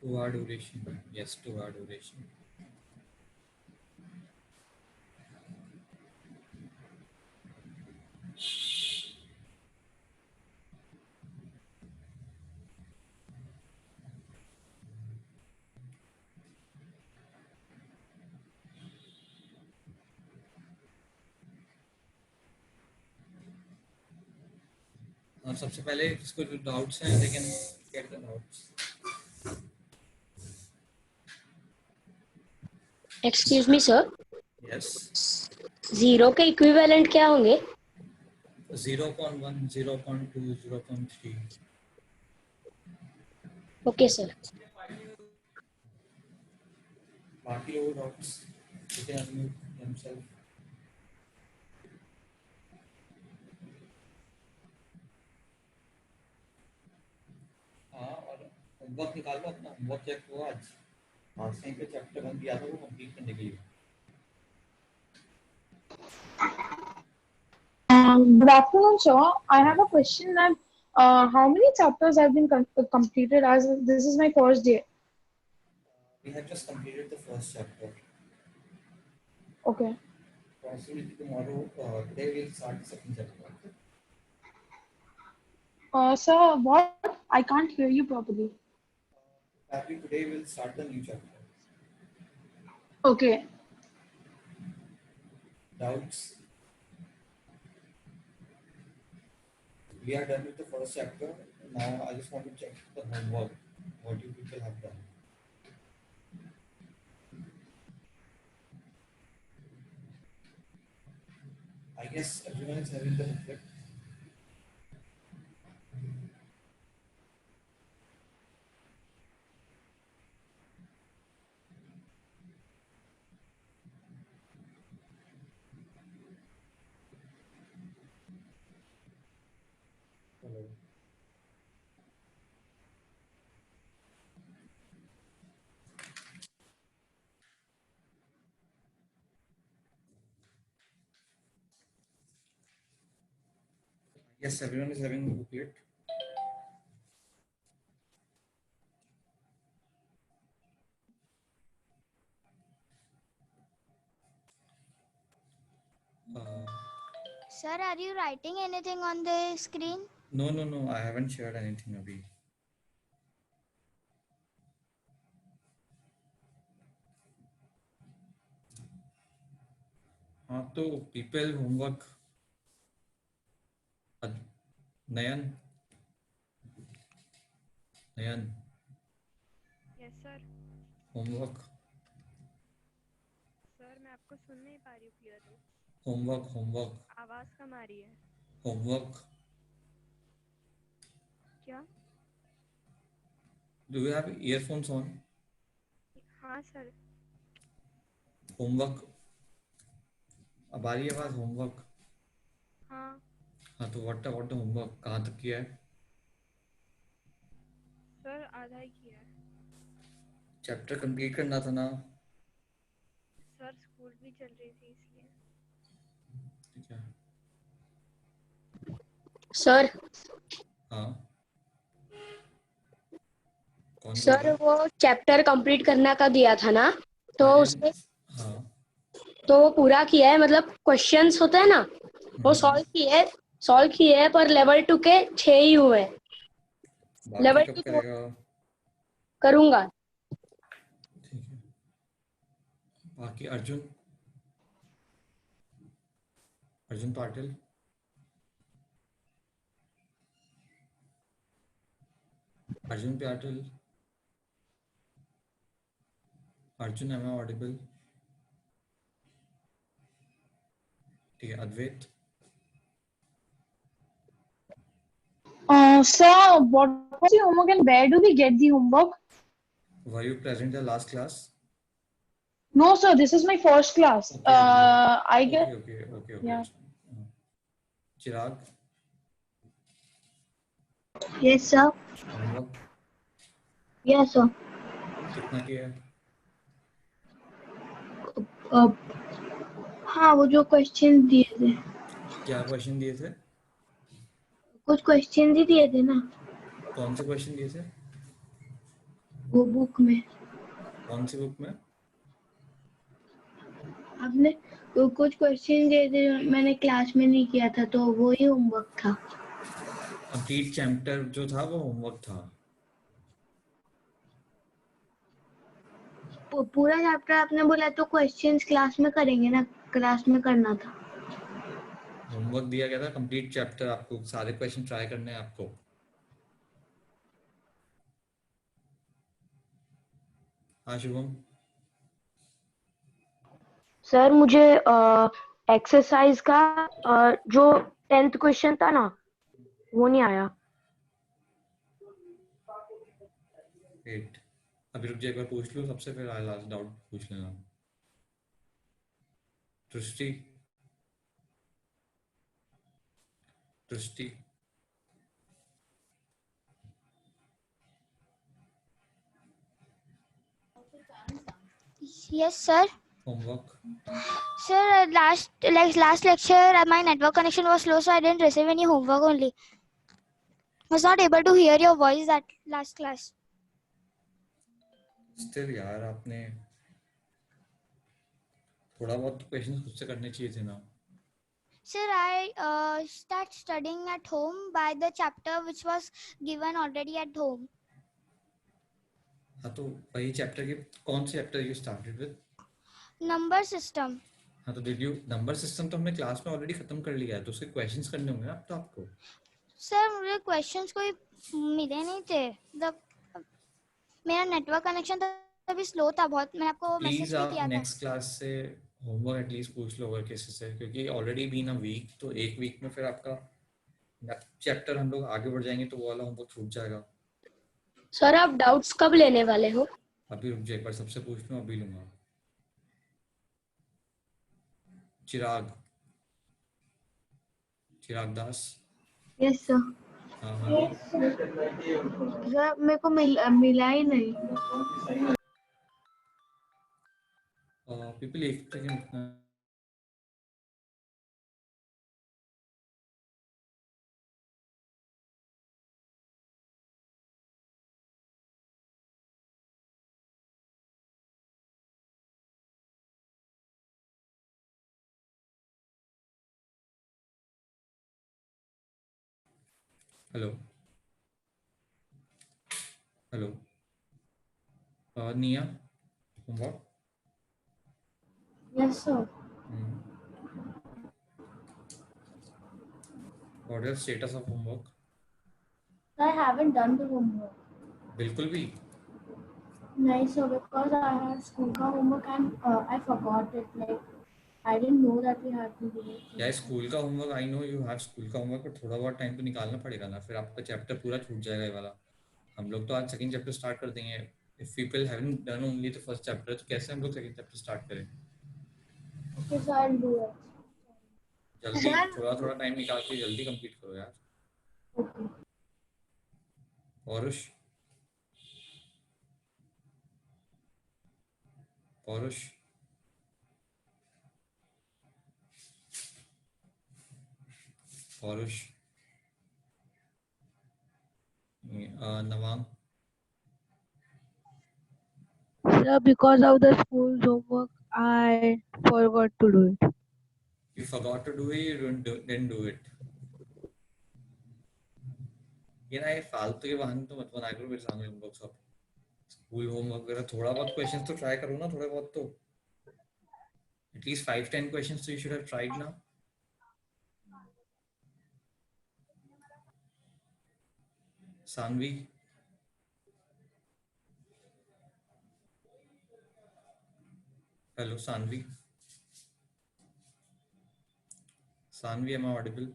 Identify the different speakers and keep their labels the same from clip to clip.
Speaker 1: 2 hour duration. Yes, 2 hour duration. सबसे पहले इसको जो डाउट्स हैं, they can get the doubts.
Speaker 2: Excuse me sir,
Speaker 1: Yes.
Speaker 2: 0 के इक्विवेलेंट क्या होंगे?
Speaker 1: 0.1, 0.2, 0.3.
Speaker 2: Okay sir.
Speaker 1: बाकी लोग doubts they can unmute themselves. हाँ, और होमवर्क निकालो अपना. होमवर्क चेक हुआ आज से पे चैप्टर 1 दिया था वो कंप्लीट करने के लिए.
Speaker 3: Good afternoon, sir. I have a question that how many chapters have been completed as this is my first day?
Speaker 1: We have just completed the first chapter.
Speaker 3: Okay.
Speaker 1: Possibly tomorrow, today we'll start the second chapter.
Speaker 3: Sir, what? I can't hear you properly.
Speaker 1: Probably today we'll start the new chapter.
Speaker 3: Okay.
Speaker 1: Doubts? We are done with the first chapter. Now I just want to check the homework. What you people have done. I guess everyone is having the booklet. Hello. Yes, everyone is having the booklet.
Speaker 4: Sir, are you writing anything on the screen?
Speaker 1: No, I haven't shared anything abhi. हाँ तो people homework. Nayan.
Speaker 5: Yes sir.
Speaker 1: Homework.
Speaker 5: Sir मैं आपको सुन नहीं पा रही हूँ clearly.
Speaker 1: Homework.
Speaker 5: आवाज कम आ रही है.
Speaker 1: Homework.
Speaker 5: क्या?
Speaker 1: Do you have earphones on?
Speaker 5: हाँ सर.
Speaker 1: Homework. अब आ रही है आवाज? होमवर्क. हाँ तो व्हाट द होमवर्क कहाँ तक किया है?
Speaker 5: सर आधा ही किया है.
Speaker 1: चैप्टर कंप्लीट करना था ना.
Speaker 5: सर स्कूल भी चल रही थी इसलिए.
Speaker 1: ठीक है.
Speaker 2: सर.
Speaker 1: हाँ. कौन बोल
Speaker 2: सर
Speaker 1: रहा?
Speaker 2: वो चैप्टर कंप्लीट करना का दिया था ना, तो उसमें
Speaker 1: हाँ.
Speaker 2: तो वो पूरा किया है. मतलब क्वेश्चंस होते हैं ना, वो सॉल्व किए है पर लेवल 2 के 6 ही हुए.
Speaker 1: बाकी कब करेगा?
Speaker 2: करूंगा.
Speaker 1: ठीक है. बाकी Arjun Patil. Arjun am I audible? ठीक है. अद्वैत.
Speaker 3: Sir, what was the homework and where do we get the homework?
Speaker 1: Were you present the last class?
Speaker 3: No, sir. This is my first class.
Speaker 1: Okay.
Speaker 3: I get.
Speaker 1: Okay.
Speaker 3: Yeah.
Speaker 1: Chirag.
Speaker 6: Yes, sir.
Speaker 1: Homework
Speaker 6: Yes, sir.
Speaker 1: कितना किया है?
Speaker 6: हाँ वो जो question दिए थे.
Speaker 1: क्या question दिए थे?
Speaker 6: कुछ क्वेश्चन ही दिए थे ना.
Speaker 1: कौन से क्वेश्चन दिए थे?
Speaker 6: वो बुक में
Speaker 1: कौन सी बुक में?
Speaker 6: आपने कुछ क्वेश्चन दिए थे जो मैंने क्लास में नहीं किया था, तो वो ही होमवर्क था।
Speaker 1: कंप्लीट चैप्टर जो था वो होमवर्क था।
Speaker 6: पूरा चैप्टर आपने बोला तो क्वेश्चंस क्लास में करेंगे ना, क्लास में करना था।
Speaker 1: होमवर्क दिया गया था कंप्लीट चैप्टर, आपको सारे क्वेश्चन ट्राई करने हैं आपको। हाँ शुभम।
Speaker 2: सर मुझे एक्सरसाइज का जो 10th क्वेश्चन था ना वो नहीं आया।
Speaker 1: वेट, अभी रुक जाए, एक बार पूछ लो सबसे, फिर लास्ट डाउट पूछ लेना। दृष्टि, दृष्टि
Speaker 4: Yes, sir.
Speaker 1: Homework.
Speaker 4: Sir, last lecture, my network connection was slow, so I didn't receive any homework only. Was not able to hear your voice that last class.
Speaker 1: Still यार आपने थोड़ा बहुत question खुद से करने चाहिए थे ना।
Speaker 4: Sir, I start studying at home by the chapter which was given already at home.
Speaker 1: हाँ तो वही चैप्टर के कौन से chapter you started with?
Speaker 4: Number system.
Speaker 1: हाँ तो डिड यू, नंबर सिस्टम तो हमने क्लास में ऑलरेडी खत्म कर लिया है, तो उसके क्वेश्चंस करने होंगे ना अब तो आपको।
Speaker 4: Sir, मुझे questions कोई मिले नहीं थे। मेरा नेटवर्क कनेक्शन तभी स्लो था बहुत, मैंने आपको
Speaker 1: प्लीज
Speaker 4: मैसेज भी
Speaker 1: आप
Speaker 4: किया था।
Speaker 1: नेक्स्ट क्लास से होमवर्क एटलीस्ट पूछ लो अगर किसी से, क्योंकि ऑलरेडी बीन अ वीक, तो एक वीक में फिर आपका चैप्टर हम लोग आगे बढ़ जाएंगे तो वो वाला होमवर्क छूट जाएगा।
Speaker 2: सर आप डाउट्स कब लेने वाले हो?
Speaker 1: अभी रुक जाए, एक बार सबसे पूछ लूँ, अभी लूंगा। चिराग, चिराग दास।
Speaker 6: Yes sir.
Speaker 1: हाँ हाँ हाँ।
Speaker 6: सर मेरे को मिला ही नहीं।
Speaker 1: पीपल एक सेकंड रुकना। हेलो हेलो, निया, homework.
Speaker 6: Yes sir.
Speaker 1: What is status of homework?
Speaker 6: I haven't done the homework.
Speaker 1: बिल्कुल भी?
Speaker 6: नहीं sir, because I had school का homework and I forgot it. Like I didn't know that we had to do it.
Speaker 1: या school का homework, I know you have school का homework, पर थोड़ा बहुत टाइम तो निकालना पड़ेगा ना, फिर आपका चैप्टर पूरा छूट जाएगा ये वाला। हम लोग तो आज सेकंड चैप्टर स्टार्ट कर देंगे। If people haven't done only the first chapter, तो कैसे हम लोग सेकंड चैप्टर स्टार्ट करें?
Speaker 6: Okay, so I'll do it.
Speaker 1: जल्दी, थोड़ा थोड़ा टाइम निकाल के जल्दी कंप्लीट करो यार।
Speaker 6: Okay.
Speaker 1: पौरुष, पौरुष, पौरुष, Nawang.
Speaker 7: Sir, because of the school's homework, I forgot to do it.
Speaker 1: You forgot to do it, you didn't do it. ये ना ये फालतू के बहाने तो मत बनाया करो मेरे सामने तुम लोग सब। स्कूल होमवर्क वगैरह, थोड़ा बहुत क्वेश्चंस तो ट्राई करो ना, थोड़ा बहुत तो एटलीस्ट 5-10 क्वेश्चंस तो यू शुड हैव ट्राइड ना। Saanvi, hello Saanvi, Saanvi, am I audible?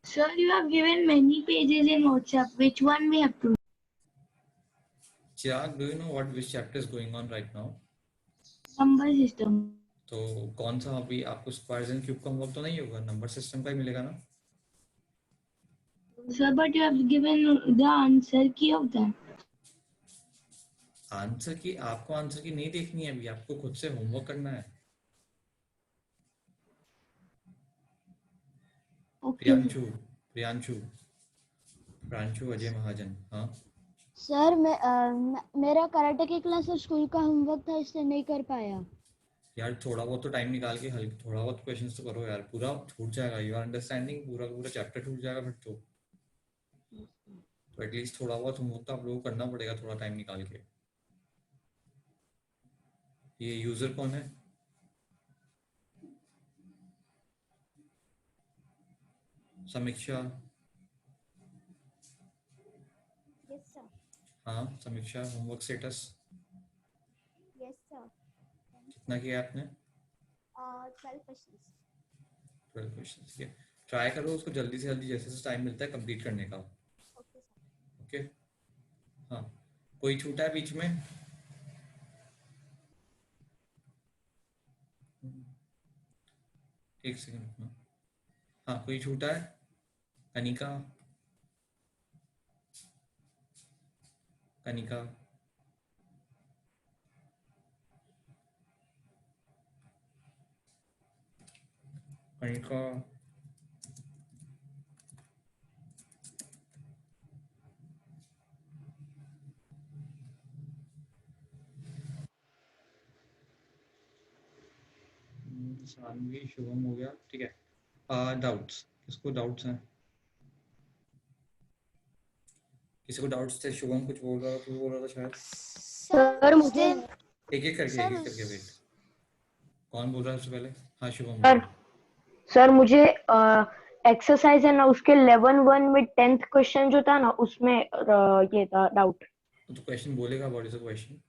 Speaker 6: Sir, you have given many pages in WhatsApp. Which one we have to?
Speaker 1: Chirag, do you know what which chapter is going on right now?
Speaker 6: Number system.
Speaker 1: तो कौन सा अभी आपको squares and cube का homework तो नहीं होगा, number system का ही मिलेगा ना?
Speaker 6: Sir, but you have given the answer key of that.
Speaker 1: Answer की, आपको आंसर की नहीं देखनी है अभी, आपको खुद से होमवर्क करना है।
Speaker 6: Okay.
Speaker 1: प्रियांशु अजय महाजन। हाँ
Speaker 6: सर मेरा कराटे की क्लास और स्कूल का होमवर्क था, इसलिए नहीं कर पाया।
Speaker 1: यार थोड़ा बहुत तो टाइम निकाल के हल्के थोड़ा बहुत क्वेश्चंस तो करो यार, पूरा छूट जाएगा, यू आर अंडरस्टैंडिंग, पूरा का पूरा चैप्टर छूट जाएगा फिर तो एटलीस्ट थोड़ा बहुत होमवर्क तो आप लोगों को करना पड़ेगा थोड़ा टाइम निकाल के। ये यूजर कौन है? समीक्षा।
Speaker 6: Yes sir.
Speaker 1: हाँ समीक्षा, होमवर्क स्टेटस
Speaker 6: यस सर।
Speaker 1: कितना किया आपने?
Speaker 6: 12 क्वेश्चंस।
Speaker 1: 12 क्वेश्चन। ठीक है, ट्राई करो उसको जल्दी से जल्दी जैसे जैसे टाइम मिलता है कंप्लीट करने का।
Speaker 6: Okay sir.
Speaker 1: ओके। हाँ कोई छूटा है बीच में? एक सेकंड रुकना। हाँ कोई छूटा है? कनिका, कनिका, कनिका, सानवी, शुभम हो गया। ठीक है, डाउट्स किसको डाउट्स हैं? किसी को डाउट्स थे? शुभम कुछ बोल रहा था शायद।
Speaker 2: सर मुझे
Speaker 1: एक एक
Speaker 4: सर
Speaker 1: करके वेट। कौन बोल रहा है सबसे पहले? हाँ शुभम
Speaker 7: सर
Speaker 1: बोलो।
Speaker 7: सर मुझे एक्सरसाइज है ना, उसके 11-1 में 10th क्वेश्चन जो था ना, उसमें ये था डाउट।
Speaker 1: तो क्वेश्चन बोलेगा, what is the question?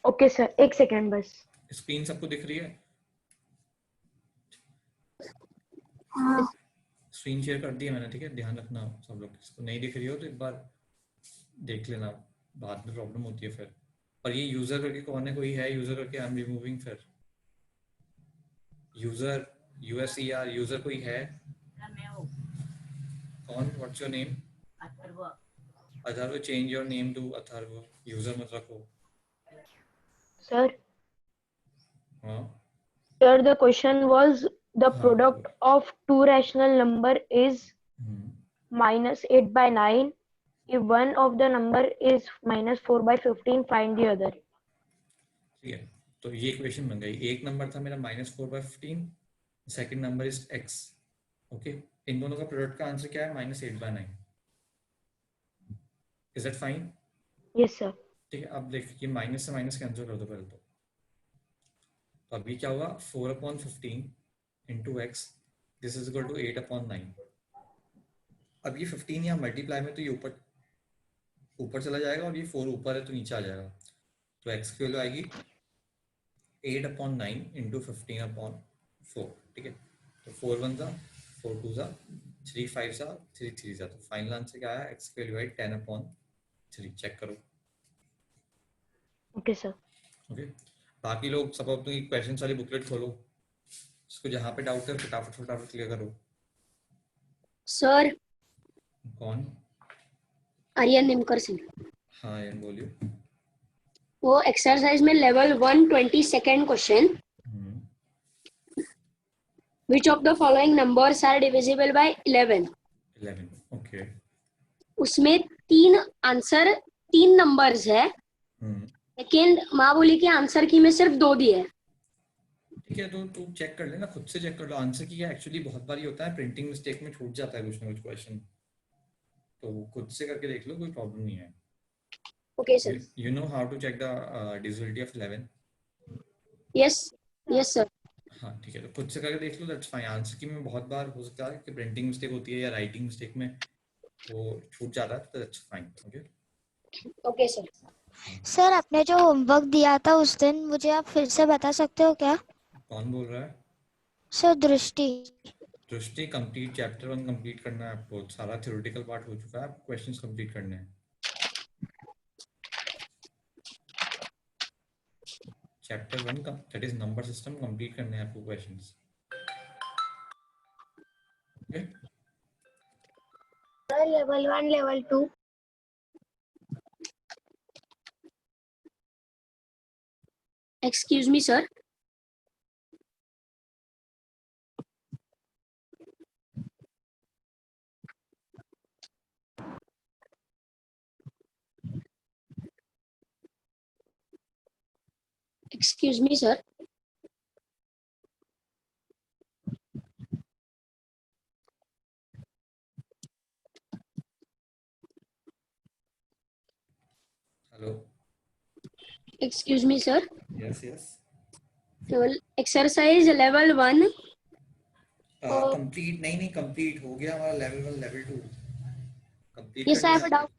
Speaker 7: Okay sir, एक सेकेंड बस।
Speaker 1: स्क्रीन सबको दिख रही है?
Speaker 6: हाँ।
Speaker 1: स्क्रीन शेयर कर दी है मैंने, ठीक है, ध्यान रखना सब लोग, किसको नहीं दिख रही हो तो एक बार देख लेना, बाद में प्रॉब्लम होती है फिर। और ये यूजर करके कौन है? कोई है यूजर करके? आई एम रिमूविंग फिर यूजर, यूएसईआर यूजर कोई है? कौन? What's your name? Atharva, change your name to Atharva, user मत रखो।
Speaker 7: सर
Speaker 1: हाँ
Speaker 7: sir the question was the
Speaker 1: हाँ
Speaker 7: product of two rational number is -8/9 if one of the number is -4/15, find the other.
Speaker 1: ठीक है, तो ये क्वेश्चन बन गई। एक नंबर था मेरा -4/15, second number is x। Okay, इन दोनों का प्रोडक्ट का आंसर क्या है? -8/9। Is that fine?
Speaker 7: Yes sir.
Speaker 1: ठीक है, अब देख ये माइनस से माइनस कैंसिल कर दो पहले तो अभी क्या होगा? 4/15 into X, this is equal to 8/9। अब ये 15 यहाँ मल्टीप्लाई में तो ये ऊपर ऊपर चला जाएगा और ये 4 ऊपर है तो नीचे आ जाएगा, तो एक्स की वैल्यू आएगी 8/9 इंटू 15/4। ठीक है, तो 4 1 सा 4 2 सा 3 5 सा 3 3 सा, तो फाइनल आंसर क्या आया? एक्स की वैल्यू आई 10/3। चेक करो।
Speaker 7: Okay sir.
Speaker 1: ओके, बाकी लोग सब अपनी क्वेश्चन वाली बुकलेट खोलो, इसको जहाँ पे डाउट है फटाफट फटाफट क्लियर करो।
Speaker 2: सर
Speaker 1: कौन?
Speaker 2: आर्यन निमकर सिंह।
Speaker 1: हाँ यार बोलिए।
Speaker 2: वो एक्सरसाइज में level 122nd question, which of the following numbers are divisible by 11?
Speaker 1: 11। Okay.
Speaker 2: उसमें तीन नंबर्स है, लेकिन माँ बोली कि आंसर की में सिर्फ 2 दिए है।
Speaker 1: ठीक है, तो तू चेक कर लेना, खुद से चेक कर लो आंसर की क्या। एक्चुअली बहुत बार होता है प्रिंटिंग मिस्टेक में छूट जाता है कुछ ना कुछ क्वेश्चन, तो खुद से करके देख लो, कोई प्रॉब्लम नहीं है।
Speaker 2: Okay sir.
Speaker 1: You know how to check the divisibility of 11?
Speaker 2: Yes sir.
Speaker 1: हाँ ठीक है, तो खुद से करके देख लो, दैट्स फाइन। आंसर की में बहुत बार हो सकता है कि प्रिंटिंग मिस्टेक होती है या राइटिंग मिस्टेक में वो छूट जाता है, तो that's fine. Okay
Speaker 2: okay sir.
Speaker 4: Sir आपने जो होमवर्क दिया था उस दिन, मुझे आप फिर से बता सकते हो क्या?
Speaker 1: कौन बोल रहा है?
Speaker 4: सर दृष्टि।
Speaker 1: दृष्टि, कंप्लीट चैप्टर 1 कंप्लीट करना है आपको, सारा थ्योरेटिकल पार्ट हो चुका है, आपको क्वेश्चंस कंप्लीट करने हैं। चैप्टर 1 का that is number system complete करने हैं आपको questions. Okay,
Speaker 2: sir level 1 level 2। Excuse me sir. Excuse me, sir.
Speaker 1: Hello.
Speaker 2: Excuse me, sir.
Speaker 1: Yes yes.
Speaker 2: Exercise level 1.
Speaker 1: Complete नहीं कंप्लीट हो गया हमारा लेवल 1 लेवल 2 कंप्लीट
Speaker 2: Yes,
Speaker 1: कर
Speaker 2: I
Speaker 1: लिया
Speaker 2: have a
Speaker 1: आपने.
Speaker 2: doubt.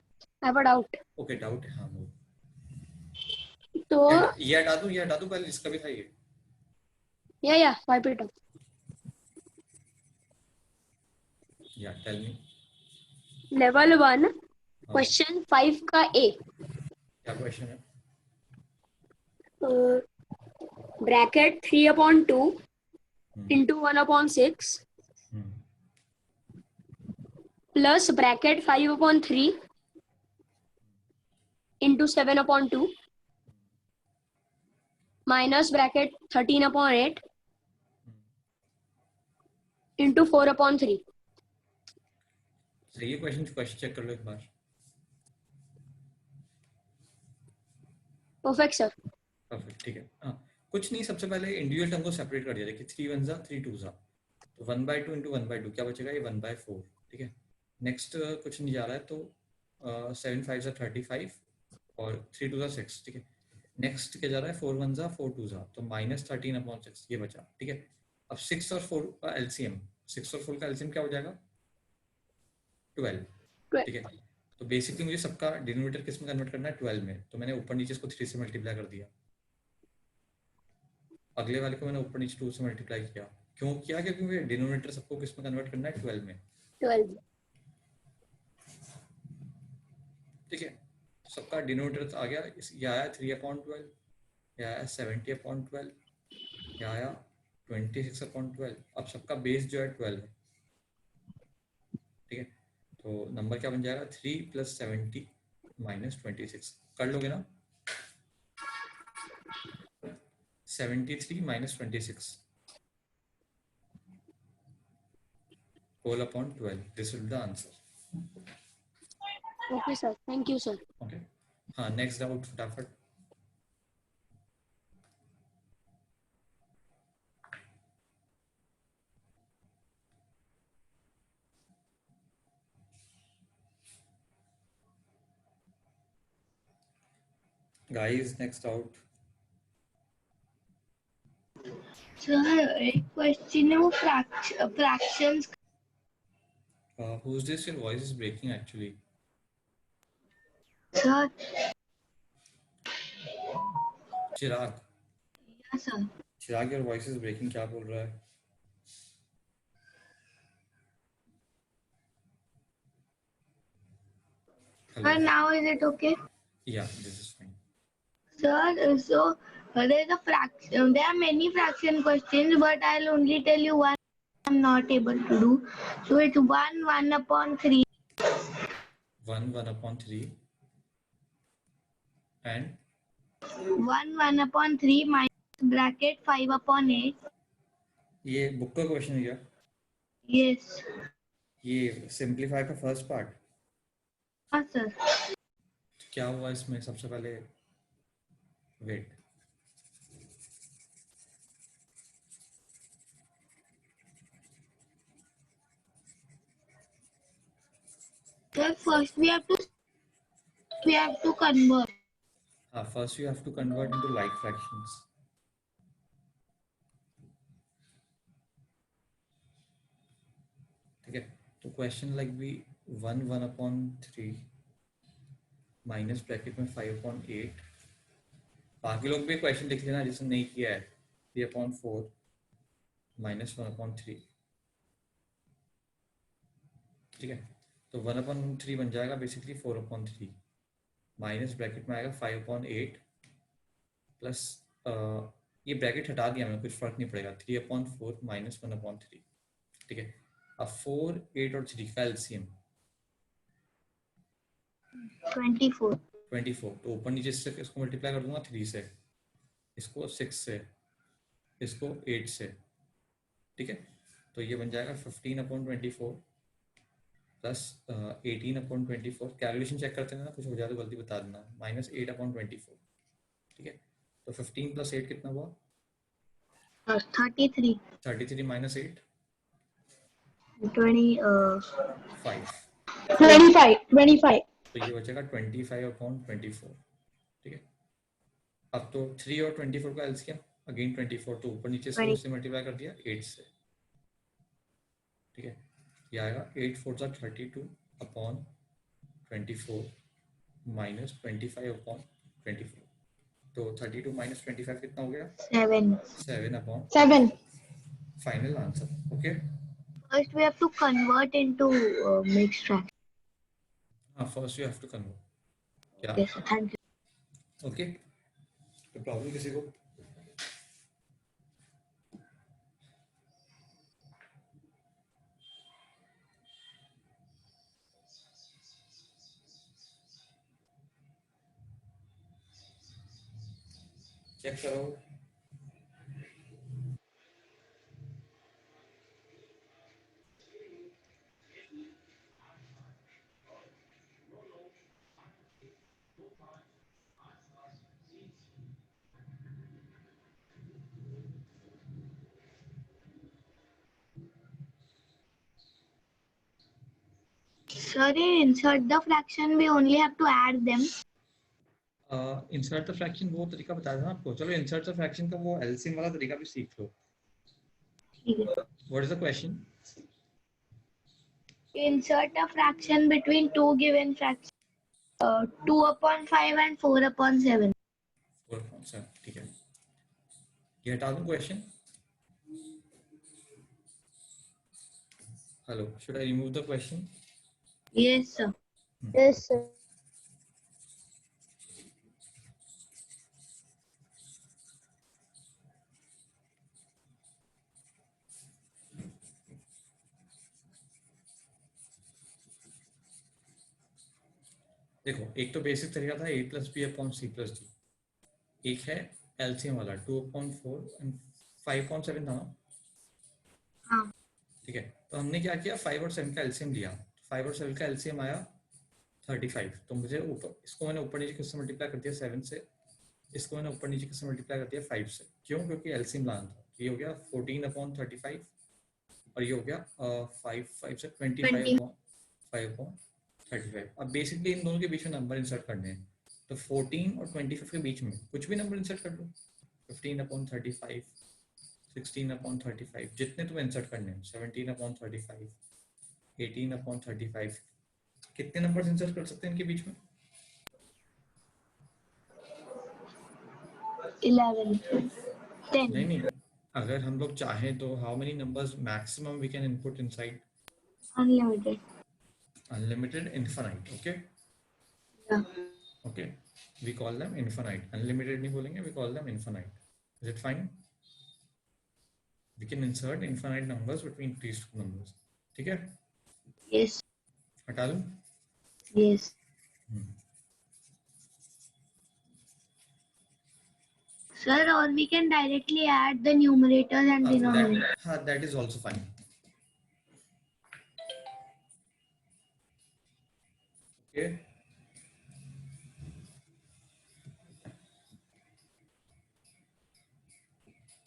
Speaker 2: I have a doubt.
Speaker 1: Okay doubt है. हाँ वो
Speaker 2: तो
Speaker 1: ये हटा दूं पहले इसका भी था ये.
Speaker 2: yeah, wipe it out.
Speaker 1: या टेल मी.
Speaker 2: Level 1,
Speaker 1: हाँ,
Speaker 2: question 5 का A.
Speaker 1: क्या क्वेश्चन है?
Speaker 2: Bracket 3/2 into 1/6 plus bracket 5/3 into 7/2 minus bracket 13/8 into 4/3.
Speaker 1: सही है. क्वेश्चन चेक कर लो एक बार.
Speaker 2: Perfect, sir.
Speaker 1: परफेक्ट. ठीक है. हाँ, कुछ नहीं. सबसे पहले इंडिविजुअल टर्म को सेपरेट कर दिया. देखिए 3 1 3 2 तो 1/2 into 1/2 क्या बचेगा? ये 1/4. ठीक है. नेक्स्ट कुछ नहीं जा रहा है तो 7 5 35 और 3 2 6. ठीक है. नेक्स्ट क्या जा रहा है? 4 1 4 2 तो -13/6 ये बचा. ठीक है. अब 6 और 4 का एलसीएम, 6 और 4 का एलसीएम क्या हो जाएगा? 12. ठीक है. तो बेसिकली मुझे सबका डिनोमिनेटर किस में कन्वर्ट करना है? 12 में. तो मैंने ऊपर नीचे इसको 3 से मल्टीप्लाई कर दिया. अगले वाले को मैंने ऊपर नीचे 2 से मल्टीप्लाई किया. क्यों किया? क्योंकि मुझे डिनोमिनेटर सबको किस में कन्वर्ट करना है? 12 में.
Speaker 2: 12.
Speaker 1: ठीक है. सबका डिनोमिनेटर आ गया. ये आया 3/12, ये आया 70/12, ये आया 26/12. अब सबका बेस जो है 12 है. ठीक है. तो नंबर क्या बन जाएगा? 3 + 70 - 26. कर लोगे ना? 73 - 26 whole upon 12. This will be the answer.
Speaker 2: Okay, sir. Thank you, sir.
Speaker 1: Okay. हाँ, नेक्स्ट डाउट फटाफट. Guys, next out.
Speaker 6: Sir, एक question है वो fractions.
Speaker 1: Who's this? Your voice is breaking actually.
Speaker 6: Sir,
Speaker 1: Chirag.
Speaker 6: yes sir.
Speaker 1: Chirag, your voice is breaking. क्या बोल रहा है?
Speaker 6: Sir, now is it okay?
Speaker 1: Yeah, this is fine.
Speaker 6: Sir, so there is a fraction. There are many fraction questions, but I'll only tell you one. I'm not able to do. So it's 1/3.
Speaker 1: 1/3 and
Speaker 6: 1/3 minus bracket 5/8.
Speaker 1: ये book का question है क्या?
Speaker 6: Yes.
Speaker 1: ये simplify का first part.
Speaker 6: हाँ sir.
Speaker 1: क्या हुआ इसमें? सबसे पहले wait.
Speaker 6: Sir, first we have to convert.
Speaker 1: हाँ, first you have to convert into like fractions. ठीक है. तो क्वेश्चन लाइक भी 1/3 माइनस ब्रैकेट में 5/8. बाकी लोग भी क्वेश्चन लिख लेना जिसने नहीं किया है. 3/4 -1/3. ठीक है. तो 1/3 बन जाएगा बेसिकली 4/3 माइनस ब्रैकेट में आएगा 5/8 प्लस ये ब्रैकेट हटा दिया मैंने, कुछ फर्क नहीं पड़ेगा. 3/4 - 1/3. ठीक है. अब 4, 8 और 3 का एलसीएम 24. तो ऊपर नीचे से इसको मल्टीप्लाई कर दूंगा 3 से, इसको 6 से, इसको 8 से. ठीक है. तो ये बन जाएगा 15/24 प्लस 18/24. कैलकुलेशन चेक करते हैं ना, कुछ हो जाए तो गलती बता देना. -8/24. ठीक है. तो 15 प्लस 8 कितना हुआ?
Speaker 6: 33.
Speaker 1: 33 माइनस 8
Speaker 6: 20.
Speaker 1: 5,
Speaker 3: 25.
Speaker 1: तो ये बचेगा 25/24. ठीक है, अब तो 3 और 24 का एलसीएम अगेन 24, तो ऊपर नीचे से
Speaker 6: 20.
Speaker 1: उससे मल्टीप्लाई कर दिया 8 से. ठीक है, ये आएगा 8 4 जा 32/24 माइनस 25/24. तो 32 माइनस 25 कितना हो गया?
Speaker 6: 7.
Speaker 1: 7/.
Speaker 3: 7.
Speaker 1: Final answer. Okay,
Speaker 6: First, we have to convert into mixed fraction.
Speaker 1: हाँ, first you have to convert. क्या?
Speaker 6: Yes, sir. Thank you.
Speaker 1: Okay, तो प्रॉब्लम किसी को? चेक करो.
Speaker 6: Sir, insert the fraction, we only have to add them.
Speaker 1: Insert the fraction वो तरीका बताया था ना आपको. चलो इंसर्ट द फ्रैक्शन का वो एलसीएम वाला तरीका भी सीख लो.
Speaker 6: ठीक है.
Speaker 1: What is the question?
Speaker 6: Insert a fraction between two given fractions. 2/5 and 4/7.
Speaker 1: 4/7. ठीक है, ये हटा दूं question? Hello, should I remove the question?
Speaker 6: Yes, sir.
Speaker 2: Yes, sir.
Speaker 1: देखो, एक तो बेसिक तरीका था a + b/c + d. एक है एलसीएम वाला 2/4 एंड 5/7 था ना.
Speaker 6: हाँ.
Speaker 1: ठीक है, तो हमने क्या किया, 5 और 7 का एलसीएम लिया. 5 और 7 का एलसीएम आया 35. तो मुझे ऊपर इसको मैंने ऊपर नीचे किससे मल्टीप्लाई कर दिया? 7 से. इसको मैंने ऊपर नीचे किससे मल्टीप्लाई कर दिया? 5 से. क्यों? क्योंकि एलसीएम लाना था. ये हो गया 14/35 और ये हो गया 5 से 25/5/35. अब बेसिकली इन दोनों के बीच में नंबर इंसर्ट करने हैं. तो 14 और 25 के बीच में कुछ भी नंबर इंसर्ट कर लो. 15/35, 16/35, जितने तुम्हें इंसर्ट करने हैं. 17/35, 18/35. कितने नंबर इंसर्ट कर सकते हैं इनके बीच में?
Speaker 6: 11. 10.
Speaker 1: नहीं, अगर हम लोग चाहें तो how many numbers maximum we can input inside?
Speaker 6: Unlimited.
Speaker 1: Unlimited, infinite. Okay,
Speaker 6: Yeah.
Speaker 1: Okay, we call them infinite. Unlimited नहीं बोलेंगे, we call them infinite. Is it fine? We can insert infinite numbers between these two numbers. ठीक है,
Speaker 6: Yes.
Speaker 1: हटा दूं?
Speaker 6: Yes. Sir, or we can directly add the numerators and denominators.
Speaker 1: That is also fine. Okay.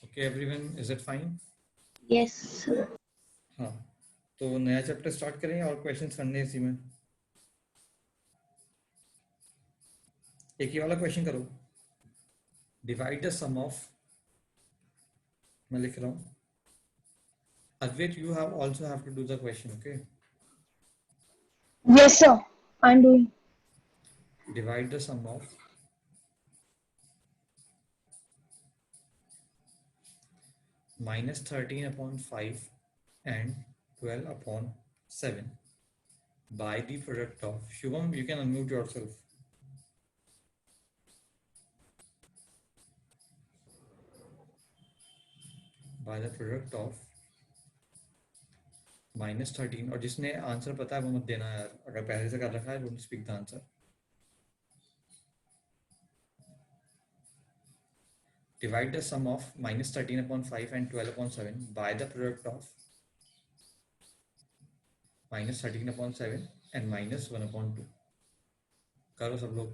Speaker 1: Okay, everyone, is it fine?
Speaker 6: Yes, sir.
Speaker 1: हाँ, तो नया chapter start करें और questions करने हैं इसी में. एक ही वाला क्वेश्चन करो. डिवाइड द सम ऑफ, मैं लिख रहा हूँ. Advait, you also have to do the question. Okay.
Speaker 3: Yes, sir. I'm doing.
Speaker 1: Divide the sum of -13/5 and 12/7 by the product of. Shubham, you can unmute yourself. By the product of -13. और जिसने answer पता है वो मत देना यार. अगर पहले से कर रखा है, don't speak the answer. Divide the sum of -13/5 and 12/7 by the product of -13/7 and -1/2. करो सब लोग.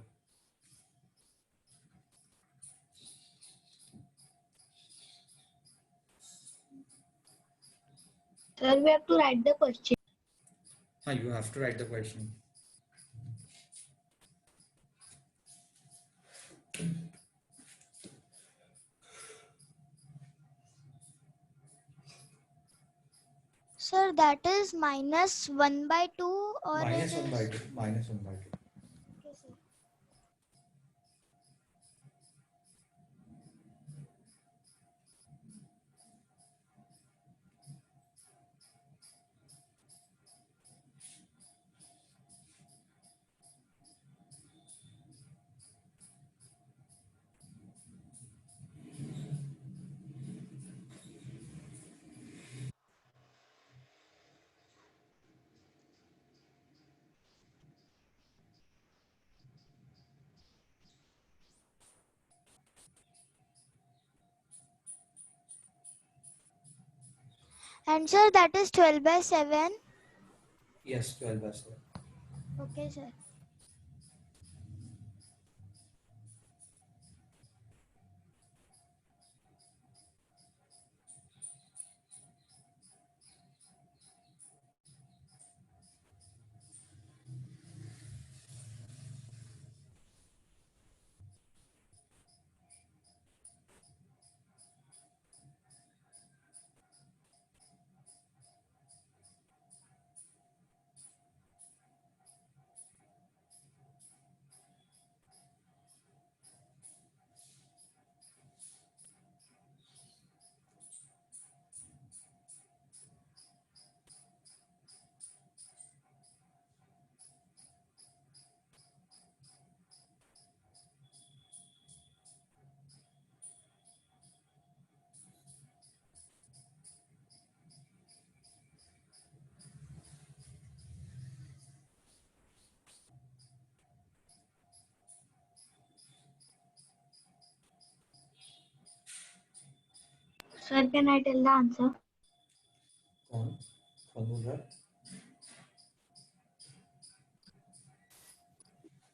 Speaker 6: Sir, we have to write the question.
Speaker 1: हाँ, you have to write the question.
Speaker 4: Sir, that is -1/2 or
Speaker 1: Minus
Speaker 4: it
Speaker 1: 1/2.
Speaker 4: is.
Speaker 1: Minus 1/2.
Speaker 4: Okay, sir. And sir, that is 12/7.
Speaker 1: Yes, 12/7.
Speaker 4: Okay, sir.
Speaker 6: Sir, can I tell the answer?
Speaker 1: कौन कौन बोल रहा है?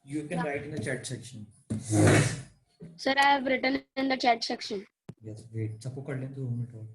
Speaker 1: You can write in the chat section.
Speaker 2: Sir, I have written in the chat section.
Speaker 1: Yes, wait. सबको कर लें 2 minute और.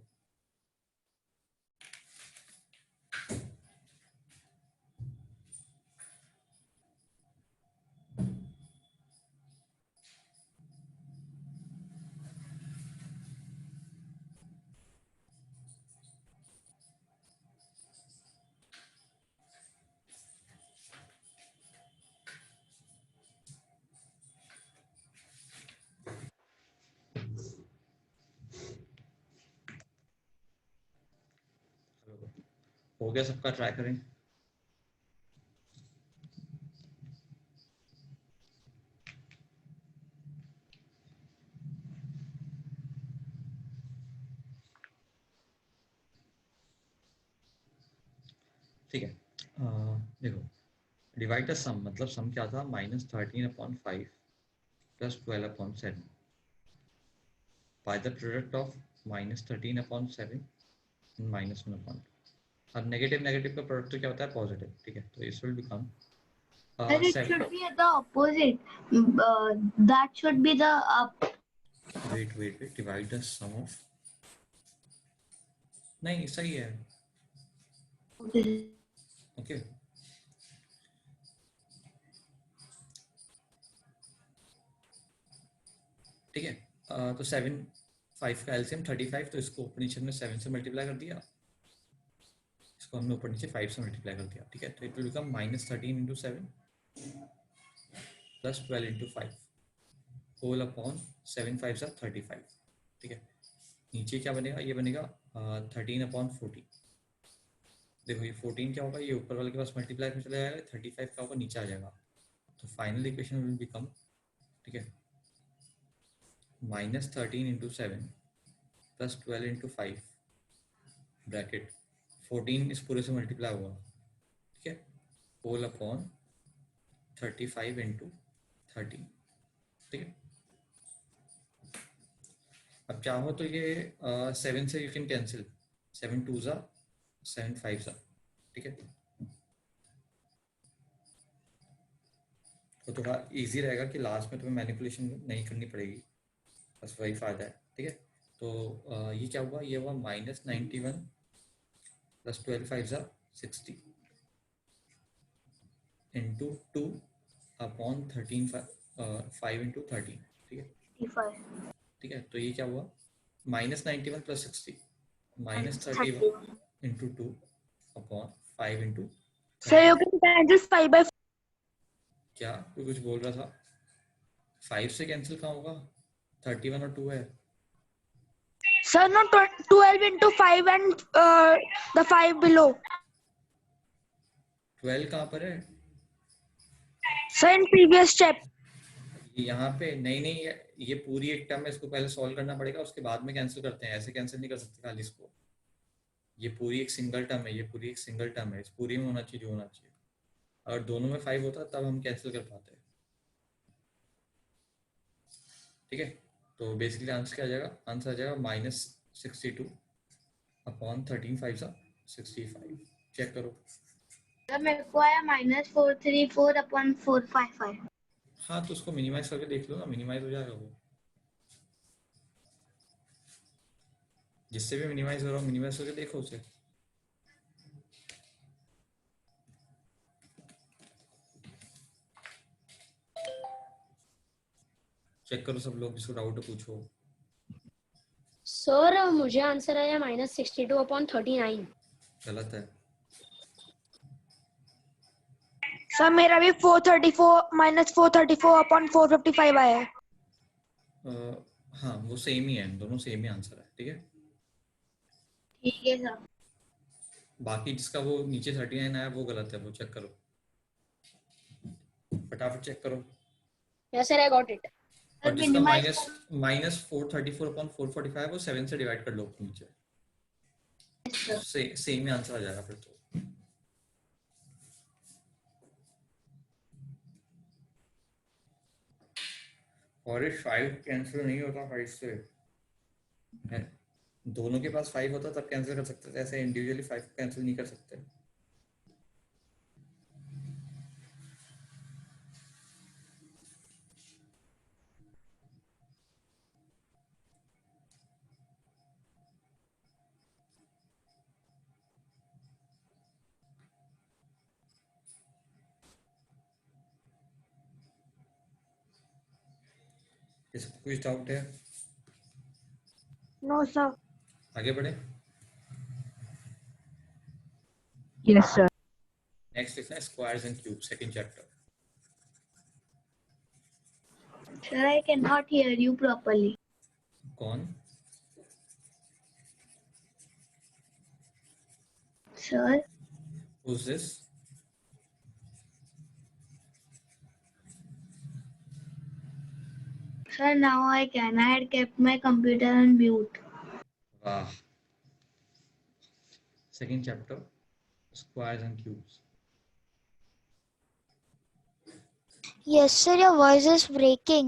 Speaker 1: हो गया सबका? ट्राई करें. ठीक है. देखो, डिवाइड द सम, मतलब सम क्या था? -13/5 + 12/7 by the product of -13/7 and -1/2. अब नेगेटिव नेगेटिव का प्रोडक्ट तो क्या होता है? पॉजिटिव. ठीक है, तो इस will become
Speaker 6: Sir, it should be the opposite. That should be the up.
Speaker 1: wait, divide the sum of. नहीं, सही है. ओके. ठीक है. तो 7 5 का एलसीएम 35, तो इसको ऊपर नीचे हमने 7 से मल्टीप्लाई कर दिया, इसको हमने ऊपर नीचे 5 से मल्टीप्लाई कर दिया. ठीक है, तो it will become -13 × 7 + 12 × 5 whole upon 7 5 = 35. ठीक है, नीचे क्या बनेगा? ये बनेगा 13/40. देखो, ये 14 क्या होगा? ये ऊपर वाले के पास मल्टीप्लाई में चला जाएगा. 35 क्या होगा? नीचे आ जाएगा. तो फाइनल इक्वेशन विल बिकम, ठीक है, -13 × 7 + 12 × 5 ब्रैकेट 14 इस पूरे से मल्टीप्लाई होगा. ठीक है, होल अपॉन 35 × 30. ठीक है, अब चाहो तो ये 7 से यू कैन कैंसिल. 7 2 ज़ा 7 5 ज़ा. ठीक है, तो थोड़ा इजी रहेगा कि लास्ट में तुम्हें मैनिपुलेशन नहीं करनी पड़ेगी, बस वही फ़ायदा है. ठीक है, तो ये क्या हुआ? ये हुआ -91 प्लस 12 5 जा 60 इंटू 2 अपॉन 13 5 इंटू 13, ठीक है
Speaker 6: 55
Speaker 1: ठीक है। तो ये क्या हुआ, -91 plus 60 -31 into 2 upon 5 into
Speaker 6: Sir, you can cancel 5 by 4.
Speaker 1: क्या कोई कुछ बोल रहा था? 5 से कैंसिल कहाँ होगा, 31 और 2 है।
Speaker 6: Sir, no, 12 into 5 and the 5 below.
Speaker 1: 12 कहाँ पर है?
Speaker 6: Sir, in previous step.
Speaker 1: यहाँ पे नहीं नहीं, ये पूरी एक टर्म है, इसको पहले सॉल्व करना पड़ेगा, उसके बाद में कैंसिल करते हैं, ऐसे कैंसिल नहीं कर सकते खाली इसको। ये पूरी एक सिंगल टर्म है, ये पूरी एक सिंगल टर्म है, इस पूरी में होना चाहिए जो होना चाहिए। अगर दोनों में 5 होता तब हम कैंसिल कर पाते हैं, ठीक है। तो बेसिकली आंसर क्या आ जाएगा, आंसर आ जाएगा -62 अपॉन 13 5 सा 65। चेक करो।
Speaker 6: Sir, मेरे को आया -434 upon 455.
Speaker 1: हाँ तो उसको मिनिमाइज करके देख लो ना, मिनिमाइज हो जाएगा वो, जिससे भी मिनिमाइज हो रहा हो मिनिमाइज करके देखो उसे। चेक करो सब लोग, जिसको डाउट है पूछो।
Speaker 2: सर मुझे आंसर आया -62/39।
Speaker 1: गलत है।
Speaker 6: Sir, मेरा भी 434 upon 455 आया है.
Speaker 1: हाँ वो सेम ही है, दोनों सेम ही आंसर है, ठीक है।
Speaker 6: ठीक है सर.
Speaker 1: बाकी जिसका वो नीचे 39 आया वो गलत है, वो चेक करो, फटाफट चेक करो।
Speaker 2: Yes sir, I got it.
Speaker 1: और जिसका -434/445 वो 7 से डिवाइड कर लो नीचे, सेम ही आंसर आ जाएगा फिर तो। और ये 5 कैंसिल नहीं होता 5 से है, दोनों के पास 5 होता तब कैंसिल कर सकते थे, ऐसे इंडिविजुअली 5 कैंसिल नहीं कर सकते। इसको कुछ डाउट है?
Speaker 6: No sir.
Speaker 1: आगे बढ़े।
Speaker 3: Yes, sir.
Speaker 1: नेक्स्ट लिखना है squares and cube, second chapter.
Speaker 6: Sir, I cannot hear you properly.
Speaker 1: कौन?
Speaker 6: Sir,
Speaker 1: Who's this?
Speaker 6: sir, now I can. I had kept my computer on mute.
Speaker 1: वाह। Second chapter squares and cubes.
Speaker 4: Yes, sir, your voice is breaking.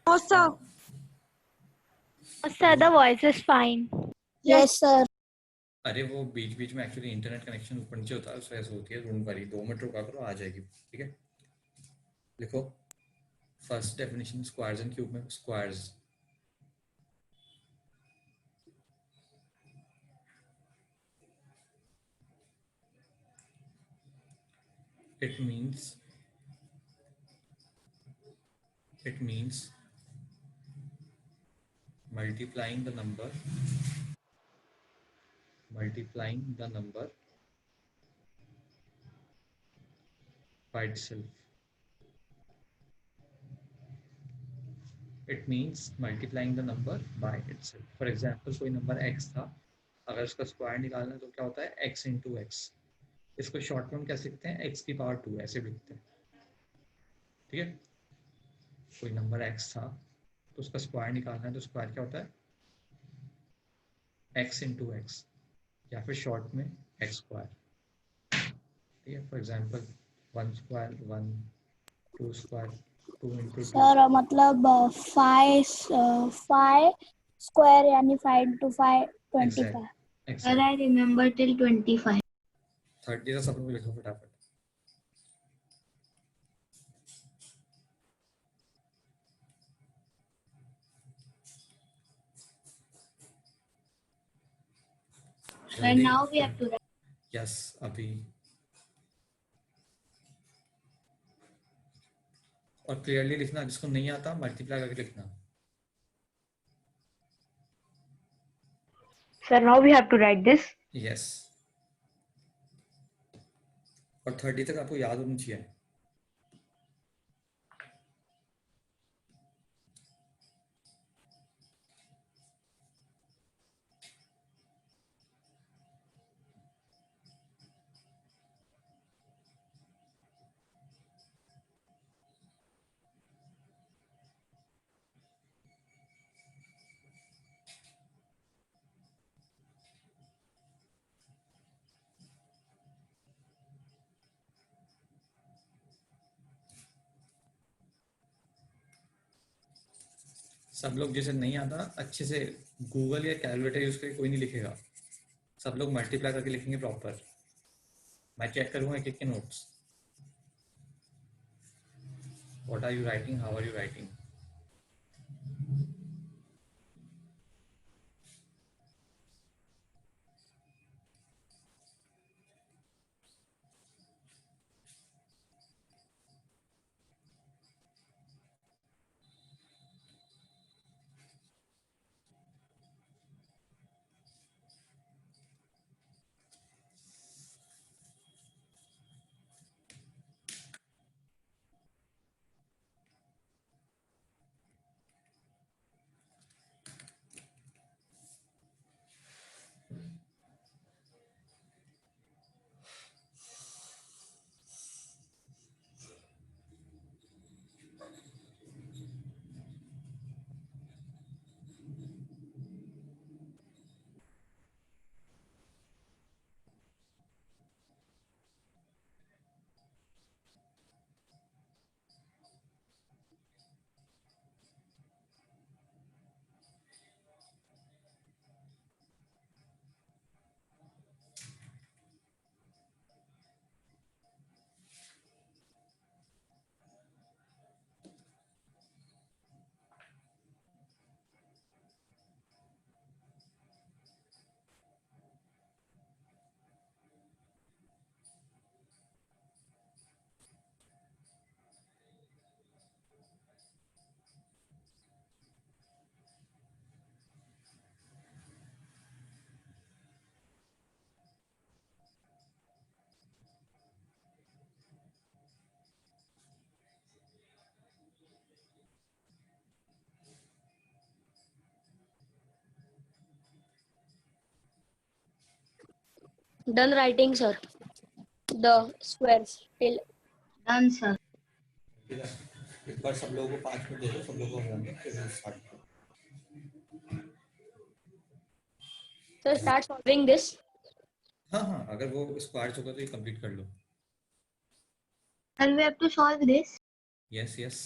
Speaker 6: No sir.
Speaker 5: Sir, the voice is fine.
Speaker 2: Yes sir.
Speaker 1: अरे वो बीच बीच में actually internet connection ऊपर नीचे होता है, उससे ऐसे होती है, डोंट वरी, 2 मिनट रुका करो, आ जाएगी, ठीक है। लिखो first definition squares and cube में। Squares it means multiplying the number by itself. It means multiplying the number by itself. For example, कोई नंबर x था, अगर उसका स्क्वायर निकालना है तो क्या होता है, x into x। इसको शॉर्ट में हम कैसे लिखते हैं, x की पावर 2 ऐसे भी लिखते हैं, ठीक है। कोई नंबर x था तो उसका स्क्वायर निकालना है तो स्क्वायर क्या होता है, x into x, या फिर शॉर्ट में x स्क्वायर, ठीक है। For example 1 square 1, 2 square 2 into 2।
Speaker 5: Sir मतलब 5 स्क्वायर यानी 5 into 5 25।
Speaker 6: Sir, I remember till 25.
Speaker 1: 30 का सब लोग लिखो फटाफट।
Speaker 6: And now we have to write.
Speaker 1: Yes अभी। और क्लियरली लिखना, जिसको नहीं आता मल्टीप्लाई करके लिखना।
Speaker 7: Sir, now we have to write this.
Speaker 1: Yes और 30 तक आपको याद होनी चाहिए। सब लोग जिसे नहीं आता अच्छे से गूगल या कैलकुलेटर यूज करके कोई नहीं लिखेगा, सब लोग मल्टीप्लाई करके लिखेंगे प्रॉपर। मैं चेक करूंगा एक एक के notes. What are you writing, how are you writing.
Speaker 2: Done writing, sir. The squares till
Speaker 6: Done, sir.
Speaker 1: एक बार सब लोगों को 5 मिनट दे दो, सब लोगों को होंगे फिर स्टार्ट करो।
Speaker 2: sir start solving this.
Speaker 1: हाँ हाँ, अगर वो स्क्वायर होगा तो ये कंप्लीट कर लो।
Speaker 6: And we have to solve this.
Speaker 1: Yes yes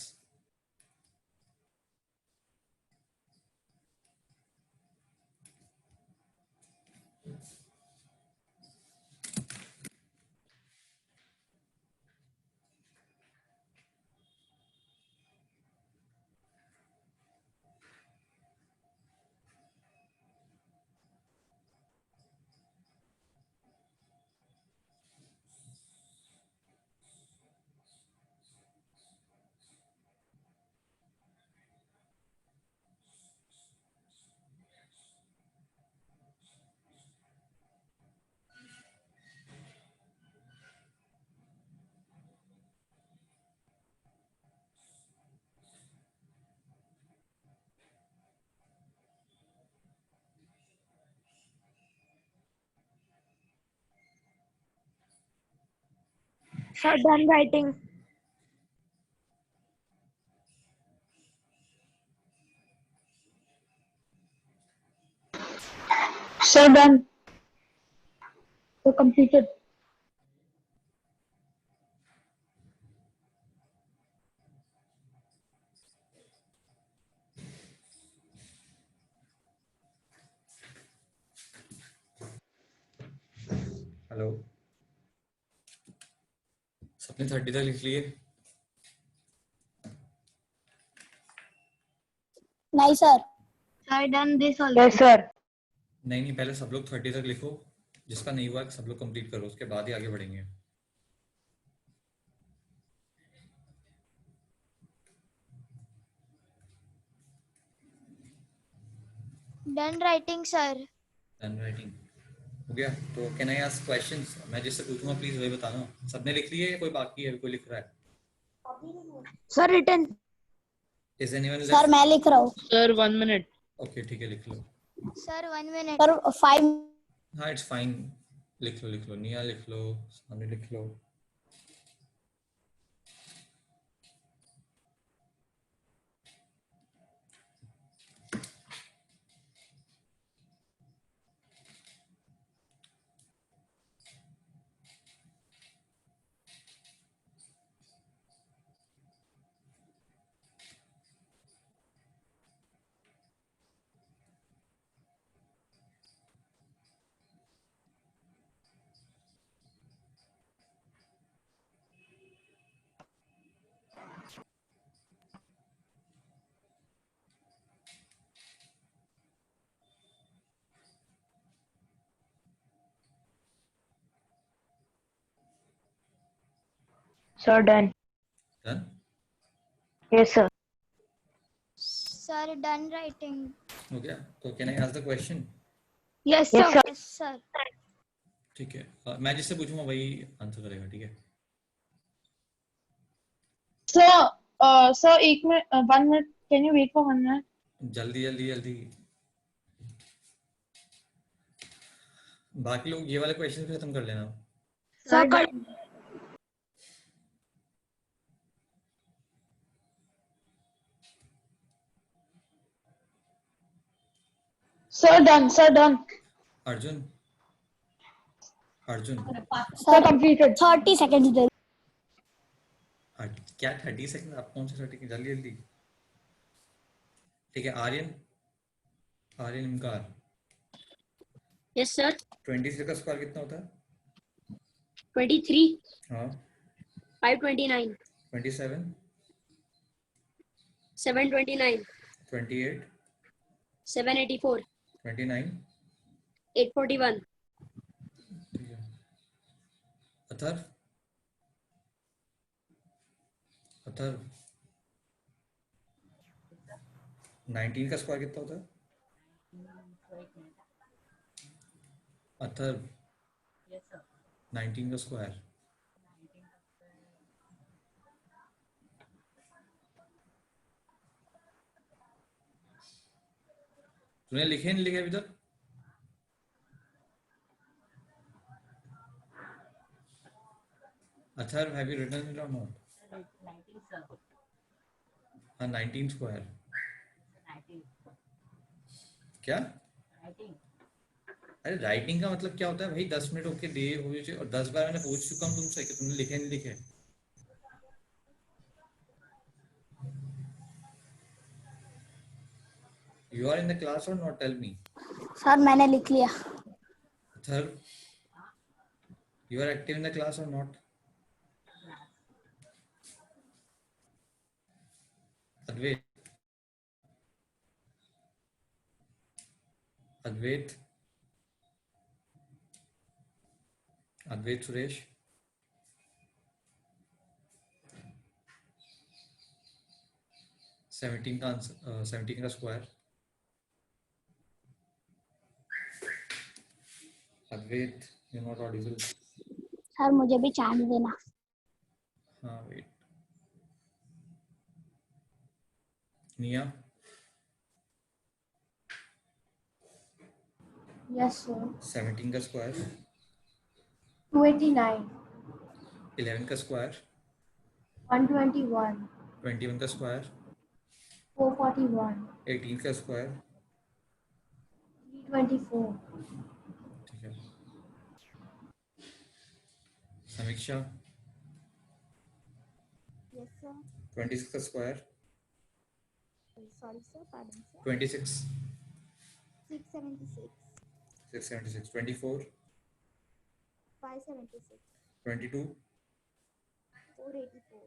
Speaker 4: Sir, done writing.
Speaker 3: So done. So completed.
Speaker 1: Hello, सबने 30 तक लिख लिए?
Speaker 4: नहीं sir.
Speaker 6: So I done this also.
Speaker 7: Yes, sir.
Speaker 1: नहीं नहीं, पहले सब लोग 30 तक लिखो, जिसका नहीं हुआ सब लोग कंप्लीट करो, उसके बाद ही आगे बढ़ेंगे।
Speaker 4: Done writing, sir.
Speaker 1: Done writing हो गया? तो कैन आई आस्क क्वेश्चंस? मैं जिससे पूछूंगा प्लीज वही बताना। सबने लिख लिए, कोई बाकी है, कोई लिख रहा है?
Speaker 2: Sir return.
Speaker 1: Is anyone
Speaker 2: sir मैं लिख रहा हूँ।
Speaker 3: Sir, 1 minute.
Speaker 1: ओके ठीक है, लिख लो।
Speaker 4: Sir, 1 minute.
Speaker 2: सर 5।
Speaker 1: हाँ इट्स फाइन, लिख लो। निया लिख लो, सामने लिख लो।
Speaker 7: Sir, done.
Speaker 1: Done?
Speaker 7: Yes, sir.
Speaker 4: Sir, done writing.
Speaker 1: हो गया? तो can I ask the question?
Speaker 2: Yes
Speaker 7: Yes,
Speaker 2: sir.
Speaker 7: sir.
Speaker 4: Yes, sir.
Speaker 1: ठीक है, मैं जिससे पूछूंगा वही आंसर करेगा, ठीक है?
Speaker 3: Sir, 1 minute. Can you wait for 1 minute?
Speaker 1: जल्दी। बाकी लोग ये वाले क्वेश्चन भी खत्म कर लेना।
Speaker 2: सर कर।
Speaker 3: Sir, done.
Speaker 1: Arjun
Speaker 3: Sir, completed.
Speaker 2: 30 seconds दे।
Speaker 1: क्या 30 सेकंड? आप कौन से 30? जल्दी। ठीक है, आर्यन इमकार।
Speaker 2: Yes sir.
Speaker 1: 23 का स्क्वायर कितना होता है?
Speaker 2: 23
Speaker 1: हाँ
Speaker 2: 529
Speaker 1: 27
Speaker 2: 729
Speaker 1: 28
Speaker 2: 784
Speaker 1: 29
Speaker 2: 841
Speaker 1: ठीक है। अथर्व 19 का स्क्वायर कितना होता है? अथर्व 19 का स्क्वायर। तूने लिखे नहीं लिखे अभी तक? Atharva have you written it और नॉट? हाँ 19 स्क्वायर क्या? अरे राइटिंग का मतलब क्या होता है भाई? 10 मिनट होके दे हो चाहिए, और 10 बार मैंने पूछ चुका हूँ तुमसे कि तुमने लिखे नहीं लिखे। You are in the class or not? Tell me.
Speaker 2: Sir मैंने लिख लिया।
Speaker 1: Third, you are active in the class or not? Advait. Suresh. Seventeen का square. Advait you not audible.
Speaker 2: Sir मुझे भी चांस देना।
Speaker 1: हाँ वेट। निया
Speaker 6: Yes, sir.
Speaker 1: 17 का स्क्वायर।
Speaker 6: 289.
Speaker 1: 11 का स्क्वायर।
Speaker 6: 121.
Speaker 1: 21 का स्क्वायर।
Speaker 6: 441.
Speaker 1: 18 का स्क्वायर।
Speaker 6: 324.
Speaker 1: ठीक है। समीक्षा
Speaker 4: Yes, sir.
Speaker 1: 26 का square.
Speaker 4: Sorry, sir. Pardon, sir.
Speaker 1: 26
Speaker 4: 676.
Speaker 1: 676 24
Speaker 4: 576.
Speaker 1: 22
Speaker 4: 484.